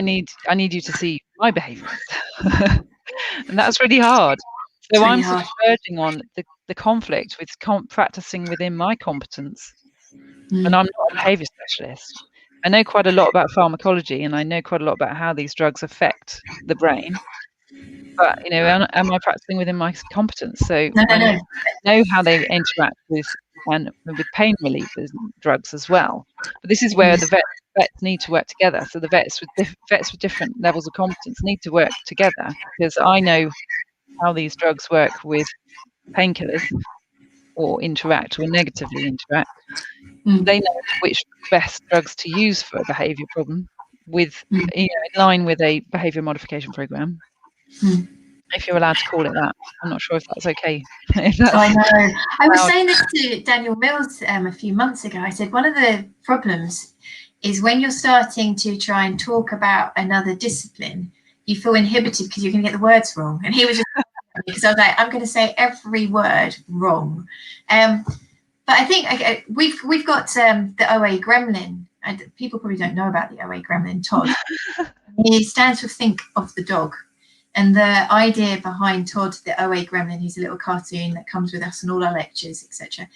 need you to see my behaviourist. And that's really hard. So I'm sort of verging on the conflict with practicing within my competence. And I'm not a behaviour specialist. I know quite a lot about pharmacology, and I know quite a lot about how these drugs affect the brain. But, you know, am I practicing within my competence? So I know how they interact with pain relievers drugs as well. But this is where the vets need to work together. So the vets with different levels of competence need to work together, because I know how these drugs work with painkillers, or interact, or negatively interact. They know which best drugs to use for a behaviour problem, with, you know, in line with a behaviour modification program. If you're allowed to call it that. I'm not sure if that's okay. I know. I was saying this to Daniel Mills a few months ago. I said, one of the problems is when you're starting to try and talk about another discipline, you feel inhibited because you're going to get the words wrong. And he was just because I was like, I'm going to say every word wrong. But I think we've got the OA gremlin. And people probably don't know about the OA gremlin, Todd. He stands for Think of the Dog. And the idea behind Todd, the OA gremlin, who's a little cartoon that comes with us in all our lectures, etc.,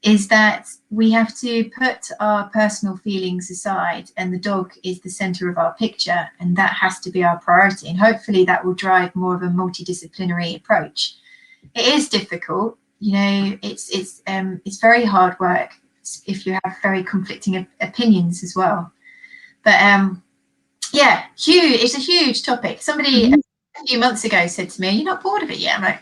is that we have to put our personal feelings aside, and the dog is the centre of our picture, and that has to be our priority. And hopefully that will drive more of a multidisciplinary approach. It is difficult, you know. It's very hard work if you have very conflicting opinions as well. But yeah, huge. It's a huge topic. Somebody a few months ago said to me, "You're not bored of it yet?" I'm like,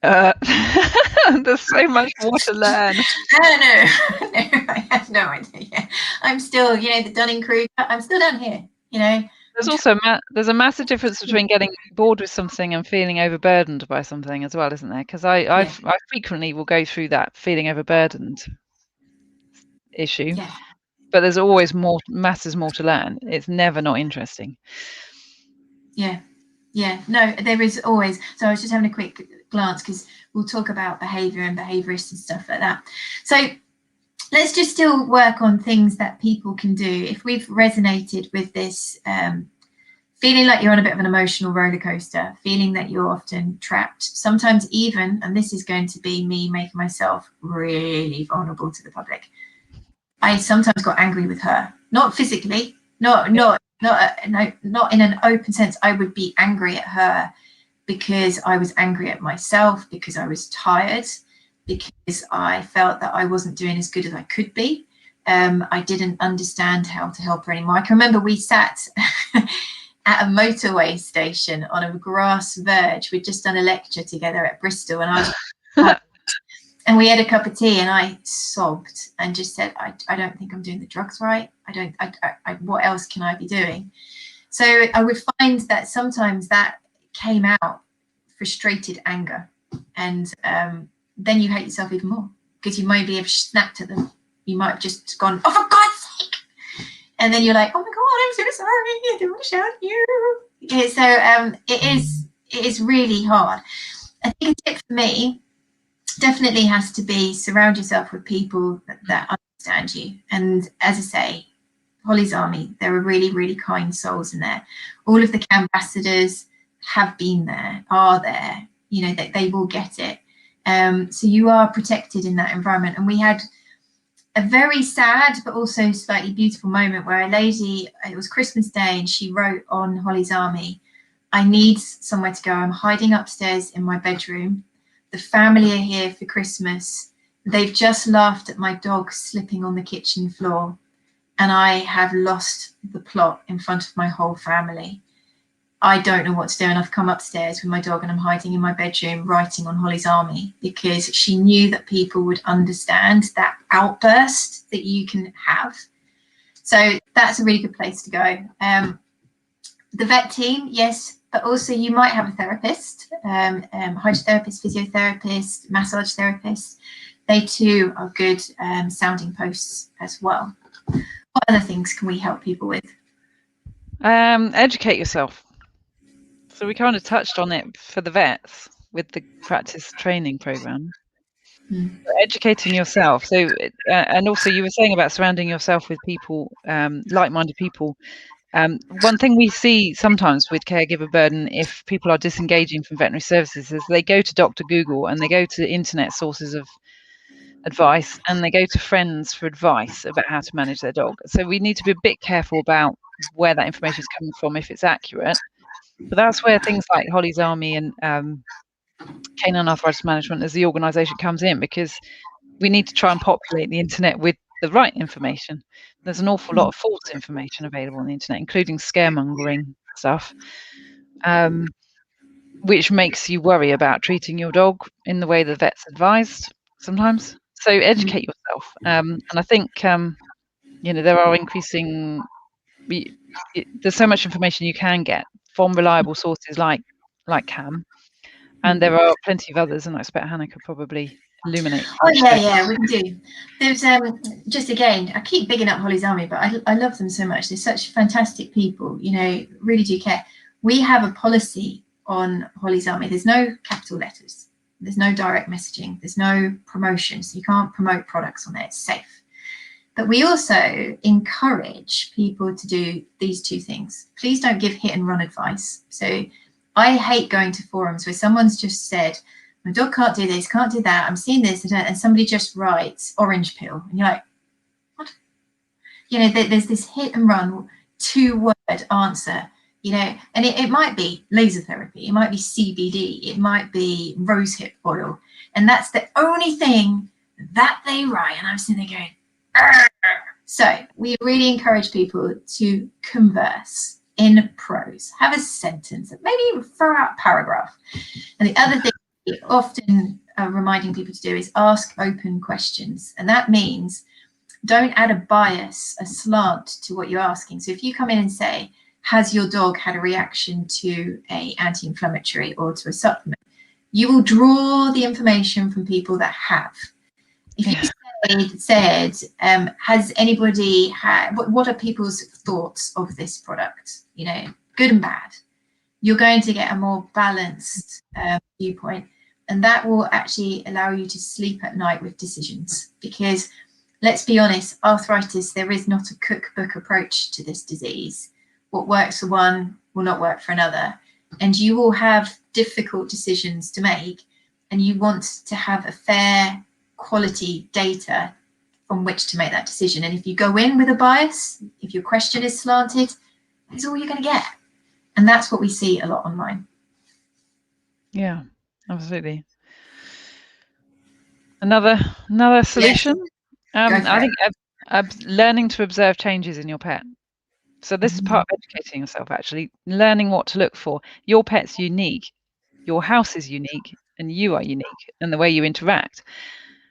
There's so much more to learn. I don't know. No, I have no idea. I'm still, the Dunning-Kruger. I'm still down here. There's also there's a massive difference between getting bored with something and feeling overburdened by something as well, isn't there? Because I frequently will go through that feeling overburdened issue, but there's always masses more to learn. It's never not interesting. Yeah, no, there is always. So I was just having a quick glance because we'll talk about behaviour and behaviourists and stuff like that. So let's just still work on things that people can do. If we've resonated with this, feeling like you're on a bit of an emotional roller coaster, feeling that you're often trapped, sometimes even, and this is going to be me making myself really vulnerable to the public, I sometimes got angry with her, not physically, not in an open sense. I would be angry at her because I was angry at myself, because I was tired, because I felt that I wasn't doing as good as I could be. I didn't understand how to help her anymore. I can remember we sat at a motorway station on a grass verge. We'd just done a lecture together at Bristol, and I was and we had a cup of tea, and I sobbed and just said, I don't think I'm doing the drugs right. What else can I be doing? So I would find that sometimes that came out frustrated anger, and then you hate yourself even more because you maybe have snapped at them. You might have just gone, oh, for God's sake. And then you're like, oh my God, I'm so sorry. I don't want to shout at you. Yeah, so it is really hard. I think a tip for me definitely has to be surround yourself with people that understand you. And as I say, Holly's Army, there are really, really kind souls in there. All of the ambassadors have been there, are there, that they will get it. So you are protected in that environment. And we had a very sad but also slightly beautiful moment where a lady, it was Christmas Day, and she wrote on Holly's Army, I need somewhere to go. I'm hiding upstairs in my bedroom. The family are here for Christmas. They've just laughed at my dog slipping on the kitchen floor, and I have lost the plot in front of my whole family. I don't know what to do, and I've come upstairs with my dog, and I'm hiding in my bedroom writing on Holly's Army, because she knew that people would understand that outburst that you can have. So that's a really good place to go. The vet team, yes, but also you might have a therapist, hydrotherapist, physiotherapist, massage therapist. They too are good sounding posts as well. What other things can we help people with? Educate yourself. So we kind of touched on it for the vets with the practice training program. Educating yourself. So, and also you were saying about surrounding yourself with people, like-minded people. One thing we see sometimes with caregiver burden, if people are disengaging from veterinary services, is they go to Dr. Google and they go to internet sources of advice, and they go to friends for advice about how to manage their dog. So we need to be a bit careful about where that information is coming from, if it's accurate. But that's where things like Holly's Army and Canine Arthritis Management as the organisation comes in, because we need to try and populate the internet with the right information. There's an awful lot of false information available on the internet, including scaremongering stuff, which makes you worry about treating your dog in the way the vet's advised sometimes. So educate yourself. And I think, there are increasing, there's so much information you can get from reliable sources like Cam, and there are plenty of others, and I expect Hannah could probably illuminate. Oh yeah, we can do. There's just again, I keep bigging up Holly's Army, but I love them so much. They're such fantastic people, really do care. We have a policy on Holly's Army. There's no capital letters. There's no direct messaging. There's no promotions. You can't promote products on there. It's safe. But we also encourage people to do these two things. Please don't give hit and run advice. So I hate going to forums where someone's just said, my dog can't do this, can't do that, I'm seeing this, and somebody just writes orange pill. And you're like, what? There's this hit and run 2-word answer, and it might be laser therapy, it might be CBD, it might be rosehip oil. And that's the only thing that they write. And I'm sitting there going, argh. So we really encourage people to converse in prose, have a sentence, maybe throw out a paragraph. And the other thing often reminding people to do is ask open questions. And that means don't add a bias, a slant to what you're asking. So if you come in and say, has your dog had a reaction to an anti-inflammatory or to a supplement? You will draw the information from people that have. If you said, has anybody had, what are people's thoughts of this product? You know, good and bad. You're going to get a more balanced viewpoint, and that will actually allow you to sleep at night with decisions. Because let's be honest, arthritis, there is not a cookbook approach to this disease. What works for one will not work for another. And you will have difficult decisions to make, and you want to have a fair quality data from which to make that decision. And if you go in with a bias, if your question is slanted, that's all you're going to get. And that's what we see a lot online. Yeah, absolutely. Another solution. Yes. I think learning to observe changes in your pet. So this is part of educating yourself, actually, learning what to look for. Your pet's unique, your house is unique, and you are unique in the way you interact.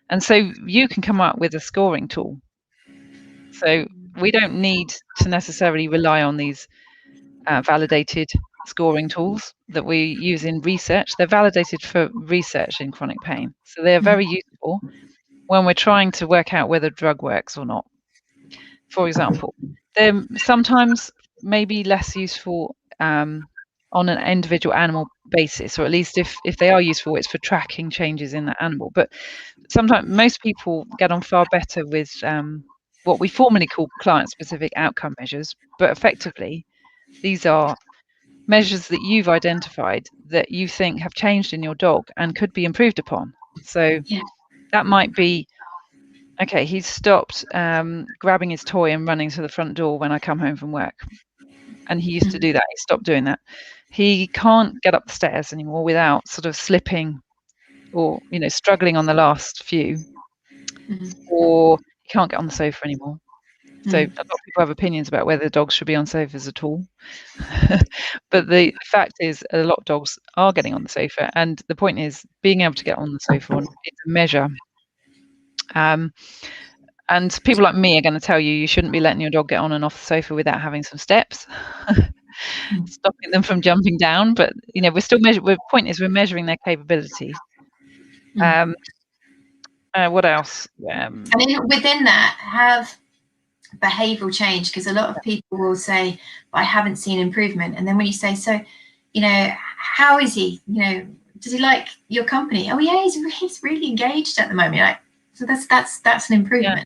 And so you can come up with a scoring tool. So we don't need to necessarily rely on these validated scoring tools that we use in research. They're validated for research in chronic pain. So they're very useful when we're trying to work out whether a drug works or not. For example, they're sometimes maybe less useful on an individual animal basis, or at least if they are useful, it's for tracking changes in the animal. But sometimes most people get on far better with what we formerly call client-specific outcome measures, but effectively these are measures that you've identified that you think have changed in your dog and could be improved upon. So that might be, okay, he's stopped grabbing his toy and running to the front door when I come home from work. And he used to do that. He stopped doing that. He can't get up the stairs anymore without sort of slipping or, you know, struggling on the last few. Or he can't get on the sofa anymore. So a lot of people have opinions about whether dogs should be on sofas at all. But the fact is a lot of dogs are getting on the sofa. And the point is being able to get on the sofa is a measure. And people like me are going to tell you shouldn't be letting your dog get on and off the sofa without having some steps, stopping them from jumping down. But, you know, we're still measuring, the point is we're measuring their capabilities. What else? And then within that, have behavioural change, because a lot of people will say, I haven't seen improvement. And then when you say, so, you know, how is he? You know, does he like your company? Oh, yeah, he's really engaged at the moment. Like, so that's an improvement. Yeah.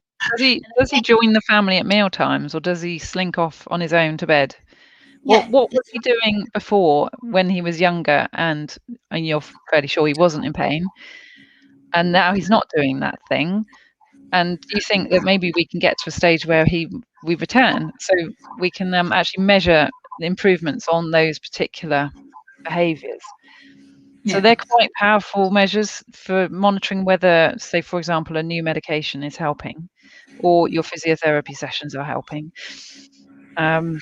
Does he join the family at meal times, or does he slink off on his own to bed? What was he doing before when he was younger and you're fairly sure he wasn't in pain, and now he's not doing that thing? And do you think that maybe we can get to a stage where we return, so we can actually measure the improvements on those particular behaviours? So they're quite powerful measures for monitoring whether, say, for example, a new medication is helping or your physiotherapy sessions are helping. And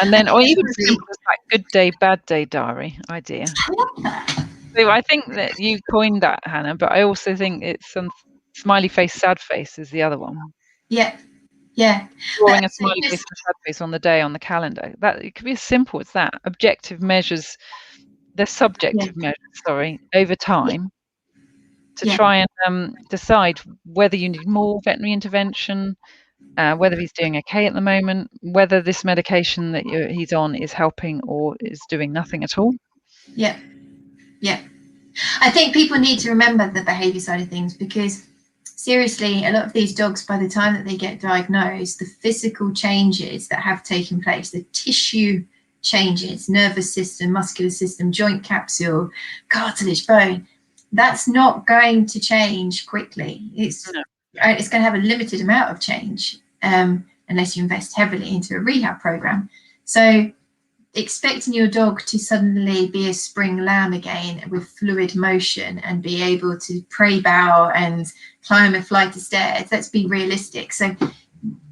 then, or even as simple as that good day, bad day diary idea. So I think that you coined that, Hannah, but I also think it's some smiley face, sad face is the other one. Yeah. Drawing a smiley face and a sad face on the day on the calendar. That it could be as simple as that. Objective measures, they're subjective measures, over time to try and decide whether you need more veterinary intervention, whether he's doing okay at the moment, whether this medication that he's on is helping or is doing nothing at all. Yeah. I think people need to remember the behaviour side of things, because seriously, a lot of these dogs, by the time that they get diagnosed, the physical changes that have taken place, the tissue changes, nervous system, muscular system, joint capsule, cartilage, bone, that's not going to change quickly. It's going to have a limited amount of change unless you invest heavily into a rehab program. So expecting your dog to suddenly be a spring lamb again with fluid motion and be able to pray bow and climb a flight of stairs, let's be realistic. So,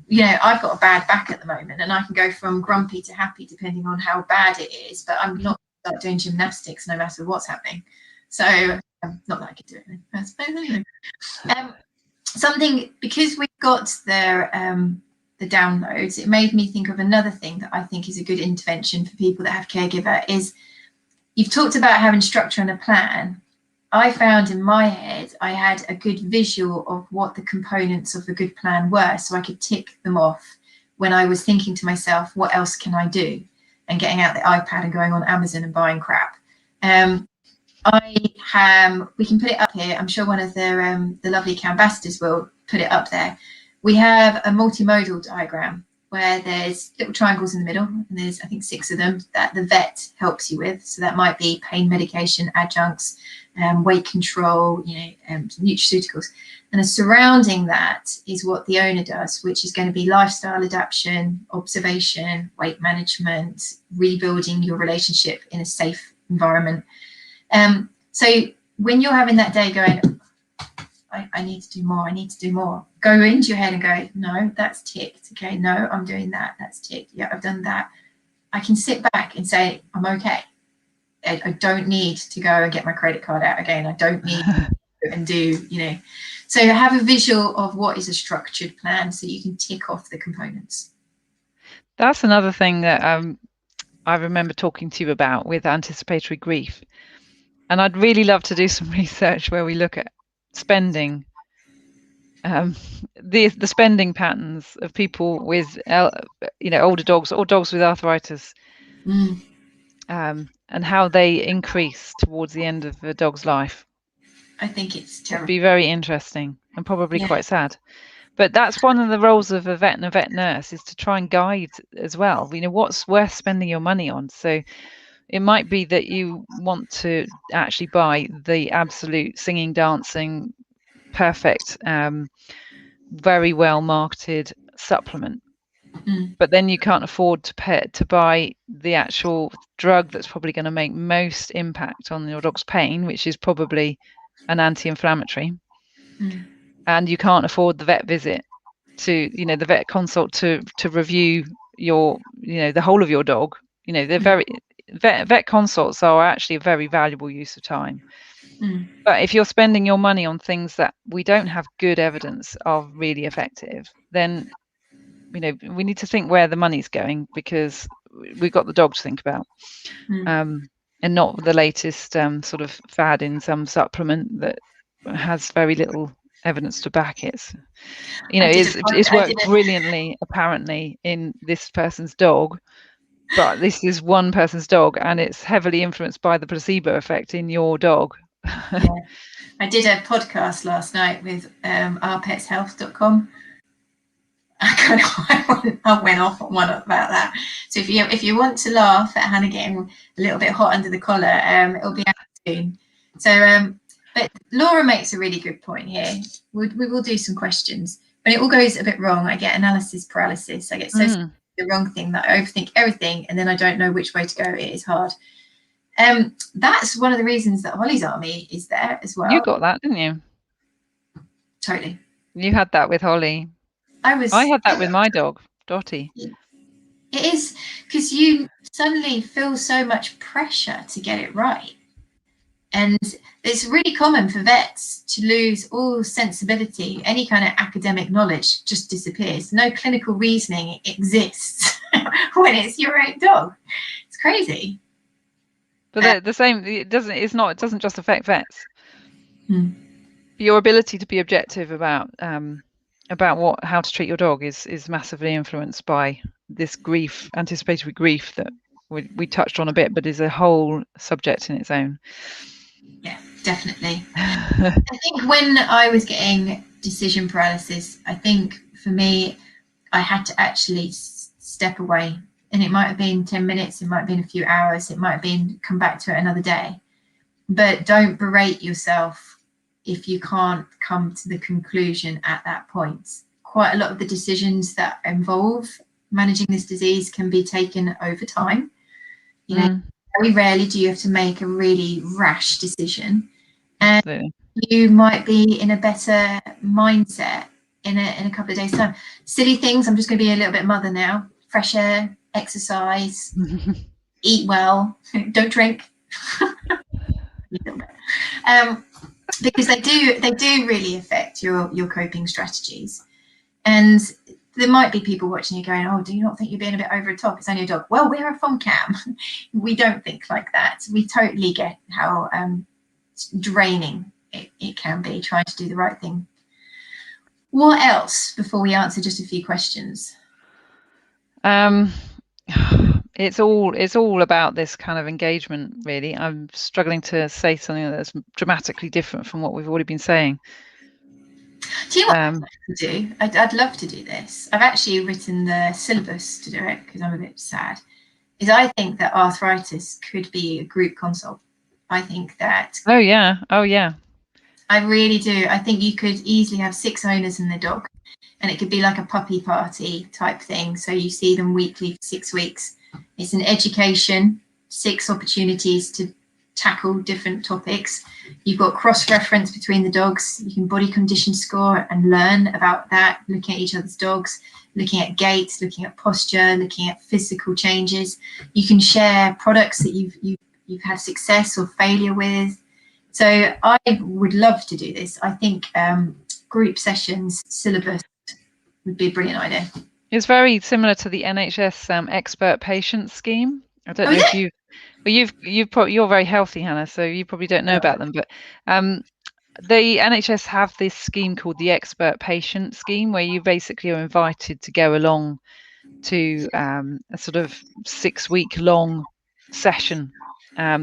you know, I've got a bad back at the moment and I can go from grumpy to happy depending on how bad it is, but I'm not doing gymnastics no matter what's happening. So not that I could do it, I suppose. Something, because we've got the downloads, it made me think of another thing that I think is a good intervention for people that have caregiver. Is you've talked about having structure and a plan. I found in my head I had a good visual of what the components of a good plan were, so I could tick them off when I was thinking to myself, what else can I do? And getting out the iPad and going on Amazon and buying crap. We can put it up here. I'm sure one of the lovely ambassadors will put it up there. We have a multimodal diagram where there's little triangles in the middle, and there's, I think, 6 of them that the vet helps you with. So that might be pain medication, adjuncts, weight control, nutraceuticals. And surrounding that is what the owner does, which is going to be lifestyle adaptation, observation, weight management, rebuilding your relationship in a safe environment. So when you're having that day going, I need to do more, I need to do more, go into your head and go, no, that's ticked. Okay, no, I'm doing that. That's ticked. Yeah, I've done that. I can sit back and say, I'm okay. I don't need to go and get my credit card out again. I don't need to and do, So have a visual of what is a structured plan so you can tick off the components. That's another thing that I remember talking to you about with anticipatory grief. And I'd really love to do some research where we look at spending, the spending patterns of people with, older dogs or dogs with arthritis, and how they increase towards the end of a dog's life. I think it's terrible. It'd be very interesting and probably quite sad. But that's one of the roles of a vet and a vet nurse, is to try and guide as well. What's worth spending your money on. So it might be that you want to actually buy the absolute singing, dancing, perfect, very well marketed supplement. But then you can't afford to buy the actual drug that's probably going to make most impact on your dog's pain, which is probably an anti-inflammatory. And you can't afford the vet visit to, the vet consult to review your, the whole of your dog. They're very vet consults are actually a very valuable use of time. But if you're spending your money on things that we don't have good evidence of really effective, then we need to think where the money's going, because we've got the dog to think about, and not the latest sort of fad in some supplement that has very little evidence to back it. It's worked brilliantly apparently in this person's dog, but this is one person's dog, and it's heavily influenced by the placebo effect in your dog. Yeah. I did a podcast last night with ourpetshealth.com. I went off on one about that. So if you want to laugh at Hannah getting a little bit hot under the collar, it'll be out soon. So, but Laura makes a really good point here. We will do some questions, but it all goes a bit wrong. I get analysis paralysis. I get the wrong thing, that I overthink everything, and then I don't know which way to go. It is hard. That's one of the reasons that Holly's Army is there as well. You got that, didn't you? Totally. You had that with Holly. I had that with my dog, Dottie. It is, because you suddenly feel so much pressure to get it right. And it's really common for vets to lose all sensibility. Any kind of academic knowledge just disappears. No clinical reasoning exists when it's your own dog. It's crazy. But the same, it doesn't just affect vets. Your ability to be objective about how to treat your dog is massively influenced by this grief, anticipatory grief, that we touched on a bit, but is a whole subject in its own. Yeah, definitely. I think when I was getting decision paralysis, I think for me, I had to actually step away. And it might have been 10 minutes, it might have been a few hours, it might have been come back to it another day. But don't berate yourself if you can't come to the conclusion at that point. Quite a lot of the decisions that involve managing this disease can be taken over time. Very rarely do you have to make a really rash decision. And you might be in a better mindset in a couple of days' time. Silly things, I'm just going to be a little bit mother now. Fresh air, exercise, eat well, don't drink. Because they do really affect your coping strategies. And there might be people watching you going, oh, do you not think you're being a bit over the top? It's only a dog. Well, we're a FOM cam. We don't think like that. We totally get how draining it can be trying to do the right thing. What else before we answer just a few questions? It's all about this kind of engagement, really. I'm struggling to say something that's dramatically different from what we've already been saying. Do you know what I'd like to do? I'd love to do this. I've actually written the syllabus to do it because I'm a bit sad. I think that arthritis could be a group consult. I think that. Oh yeah. I really do. I think you could easily have 6 owners and their dog, and it could be like a puppy party type thing. So you see them weekly for 6 weeks. It's an education, 6 opportunities to tackle different topics. You've got cross-reference between the dogs. You can body condition score and learn about that, looking at each other's dogs, looking at gait, looking at posture, looking at physical changes. You can share products that you've had success or failure with. So I would love to do this. I think group sessions syllabus would be a brilliant idea. It's very similar to the NHS expert patient scheme. I don't know if you're very healthy, Hannah, so you probably don't know about them. But the NHS have this scheme called the expert patient scheme, where you basically are invited to go along to a sort of 6-week-long session.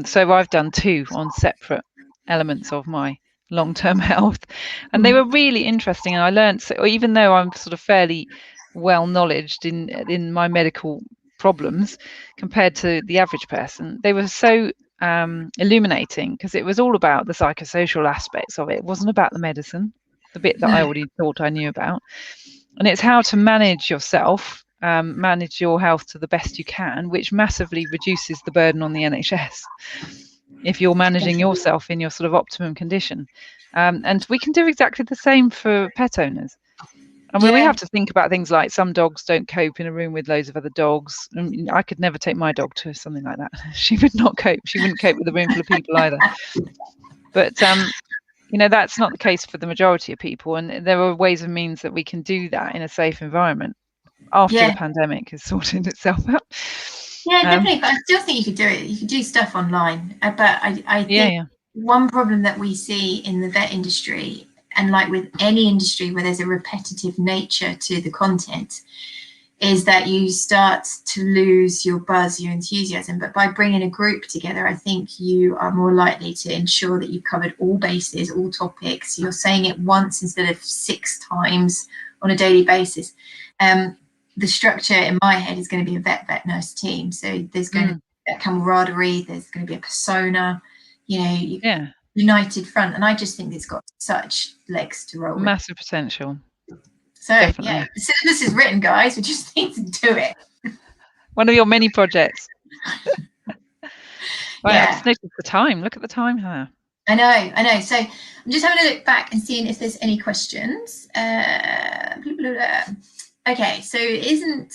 So I've done 2 on separate elements of my long-term health, and they were really interesting. And I learned, so even though I'm sort of fairly well knowledged in my medical problems compared to the average person, they were so illuminating, because it was all about the psychosocial aspects of it. It wasn't about the medicine, the bit that I already thought I knew about. And it's how to manage yourself, manage your health to the best you can, which massively reduces the burden on the NHS if you're managing yourself in your sort of optimum condition. And we can do exactly the same for pet owners. I mean, we have to think about things like some dogs don't cope in a room with loads of other dogs. I mean, I could never take my dog to something like that. She would not cope. She wouldn't cope with a room full of people either. But, that's not the case for the majority of people. And there are ways and means that we can do that in a safe environment after the pandemic has sorted itself out. Yeah, definitely. But I still think you could do it. You could do stuff online. But I think one problem that we see in the vet industry, and like with any industry where there's a repetitive nature to the content, is that you start to lose your buzz, your enthusiasm. But by bringing a group together, I think you are more likely to ensure that you've covered all bases, all topics. You're saying it once instead of 6 times on a daily basis. The structure in my head is going to be a vet nurse team. So there's going to be that camaraderie. There's going to be a persona, united front. And I just think it's got such legs to roll with. Massive potential. So definitely. The syllabus is written, guys. We just need to do it. One of your many projects. Right, I just noticed the time. Look at the time, Hannah. I know. So I'm just having a look back and seeing if there's any questions. Okay, so I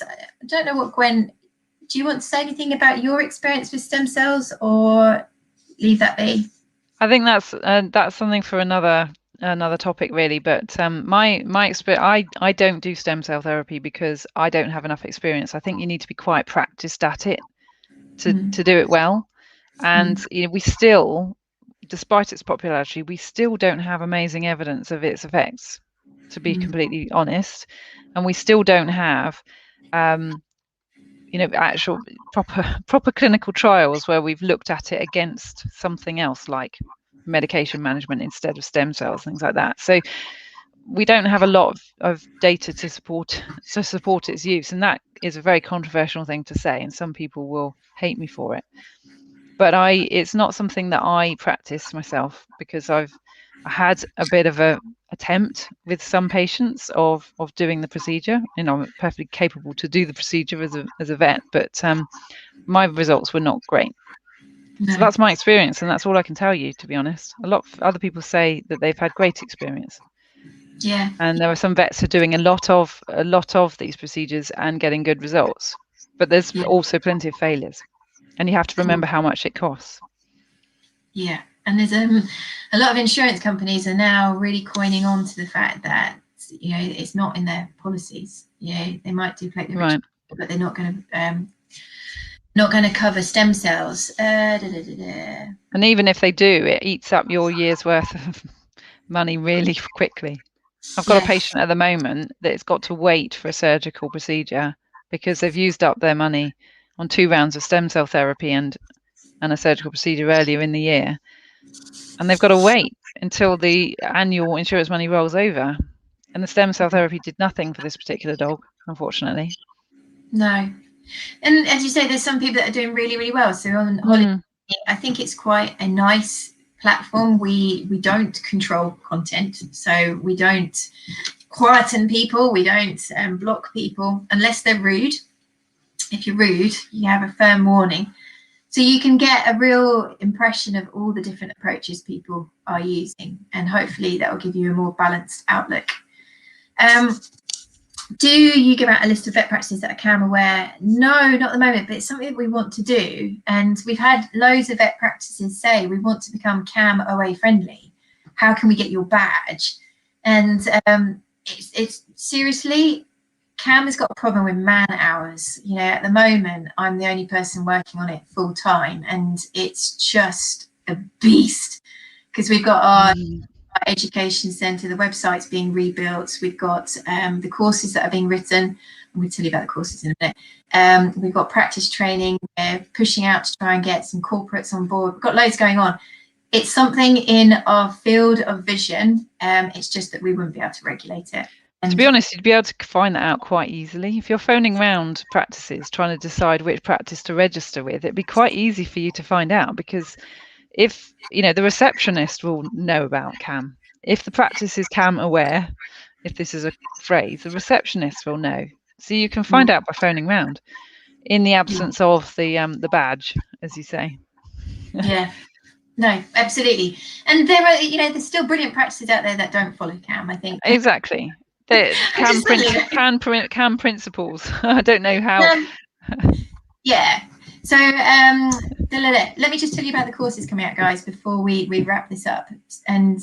don't know what, Gwen, do you want to say anything about your experience with stem cells, or leave that be? I think that's something for another topic, really. But my experience, I don't do stem cell therapy because I don't have enough experience. I think you need to be quite practiced at it to do it well. And we still, despite its popularity, we still don't have amazing evidence of its effects, to be completely honest. And we still don't have actual proper clinical trials where we've looked at it against something else like medication management instead of stem cells, things like that. So we don't have a lot of data to support its use, and that is a very controversial thing to say, and some people will hate me for it. But it's not something that I practice myself, because I had a bit of a attempt with some patients of doing the procedure. I'm perfectly capable to do the procedure as a vet, but my results were not great. No. So that's my experience, and that's all I can tell you, to be honest. A lot of other people say that they've had great experience. Yeah. And there are some vets who are doing a lot of these procedures and getting good results. But there's also plenty of failures. And you have to remember how much it costs. Yeah. And there's a lot of insurance companies are now really coining on to the fact that, you know, it's not in their policies. You know, they might deflate the rich, but they're not going to cover stem cells. And even if they do, it eats up your year's worth of money really quickly. I've got a patient at the moment that's got to wait for a surgical procedure because they've used up their money on 2 rounds of stem cell therapy and a surgical procedure earlier in the year. And they've got to wait until the annual insurance money rolls over. And the stem cell therapy did nothing for this particular dog, unfortunately. No. And as you say, there's some people that are doing really, really well. So on holiday, I think it's quite a nice platform. We don't control content. So we don't quieten people. We don't block people unless they're rude. If you're rude, you have a firm warning. So you can get a real impression of all the different approaches people are using, and hopefully that will give you a more balanced outlook. Do you give out a list of vet practices that are CAM aware? No, not at the moment, but it's something that we want to do. And we've had loads of vet practices say, we want to become CAM OA friendly. How can we get your badge? And it's seriously, CAM has got a problem with man hours. You know, at the moment, I'm the only person working on it full time, and it's just a beast because we've got our education centre, the website's being rebuilt. We've got the courses that are being written. I'm going to tell you about the courses in a minute. We've got practice training. We're pushing out to try and get some corporates on board. We've got loads going on. It's something in our field of vision. It's just that we wouldn't be able to regulate it. And to be honest, you'd be able to find that out quite easily. If you're phoning round practices trying to decide which practice to register with, it'd be quite easy for you to find out, because if, you know, the receptionist will know about CAM. If the practice is CAM aware, if this is a phrase, the receptionist will know. So you can find out by phoning round in the absence of the badge, as you say. Yeah. No, absolutely. And there are, you know, there's still brilliant practices out there that don't follow CAM, I think. Exactly. CAM principles. I don't know how. Yeah. So let me just tell you about the courses coming out, guys, before we wrap this up. And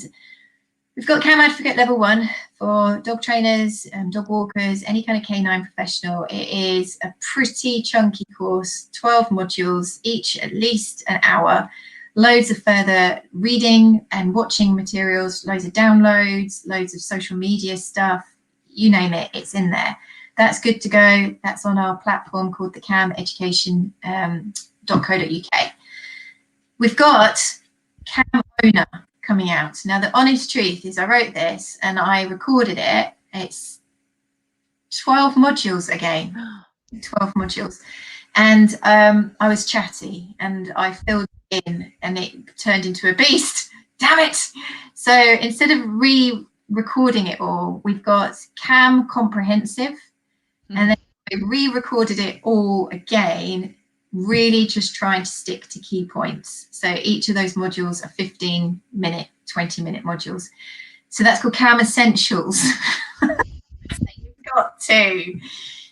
we've got CAM Advocate Level 1 for dog trainers, dog walkers, any kind of canine professional. It is a pretty chunky course, 12 modules, each at least an hour. Loads of further reading and watching materials, loads of downloads, loads of social media stuff, you name it, it's in there. That's good to go. That's on our platform called the cameducation.co.uk. We've got CAM Owner coming out. Now, the honest truth is I wrote this and I recorded it. It's 12 modules again, 12 modules. And I was chatty and I filled it in and it turned into a beast. Damn it. So instead of re-recording it all, we've got CAM Comprehensive. And then I re-recorded it all again, really just trying to stick to key points. So each of those modules are 15-minute, 20-minute modules. So that's called CAM Essentials. So you've got to.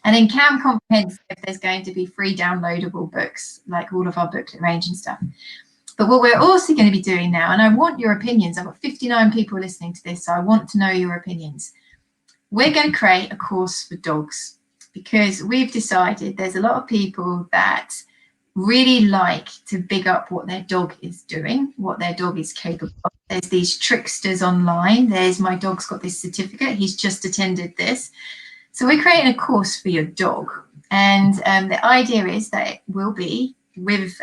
And in CAM Comprehensive, there's going to be free downloadable books, like all of our booklet range and stuff. But what we're also going to be doing now, and I want your opinions, I've got 59 people listening to this, so I want to know your opinions. We're going to create a course for dogs, because we've decided there's a lot of people that really like to big up what their dog is doing, what their dog is capable of. There's these tricksters online. There's, my dog's got this certificate, he's just attended this. So we're creating a course for your dog. And the idea is that it will be with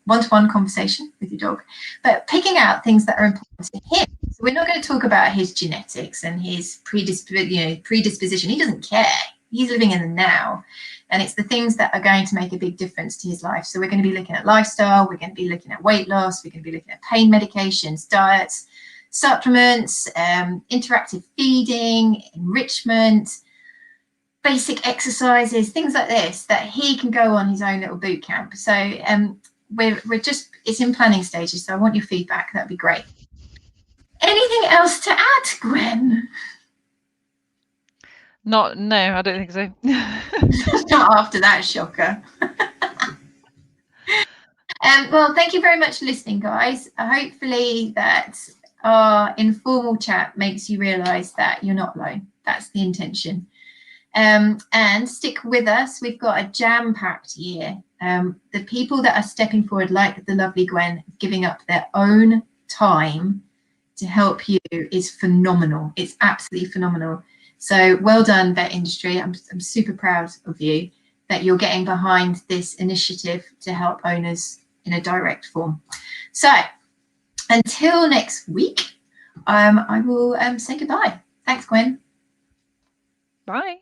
one-to-one conversation with your dog, but picking out things that are important to him. So we're not going to talk about his genetics and his predisposition. He doesn't care. He's living in the now. And it's the things that are going to make a big difference to his life. So we're going to be looking at lifestyle. We're going to be looking at weight loss. We're going to be looking at pain medications, diets, supplements, interactive feeding, enrichment, basic exercises, things like this, that he can go on his own little boot camp. So we're just, it's in planning stages. So I want your feedback. That'd be great. Anything else to add, Gwen? No, I don't think so. Not after that shocker. Well, thank you very much for listening, guys. Hopefully that our informal chat makes you realise that you're not alone. That's the intention. And stick with us. We've got a jam-packed year. The people that are stepping forward, like the lovely Gwen, giving up their own time to help you is phenomenal. It's absolutely phenomenal. So well done, vet industry. I'm super proud of you that you're getting behind this initiative to help owners in a direct form. So until next week, I will say goodbye. Thanks, Gwen. Bye.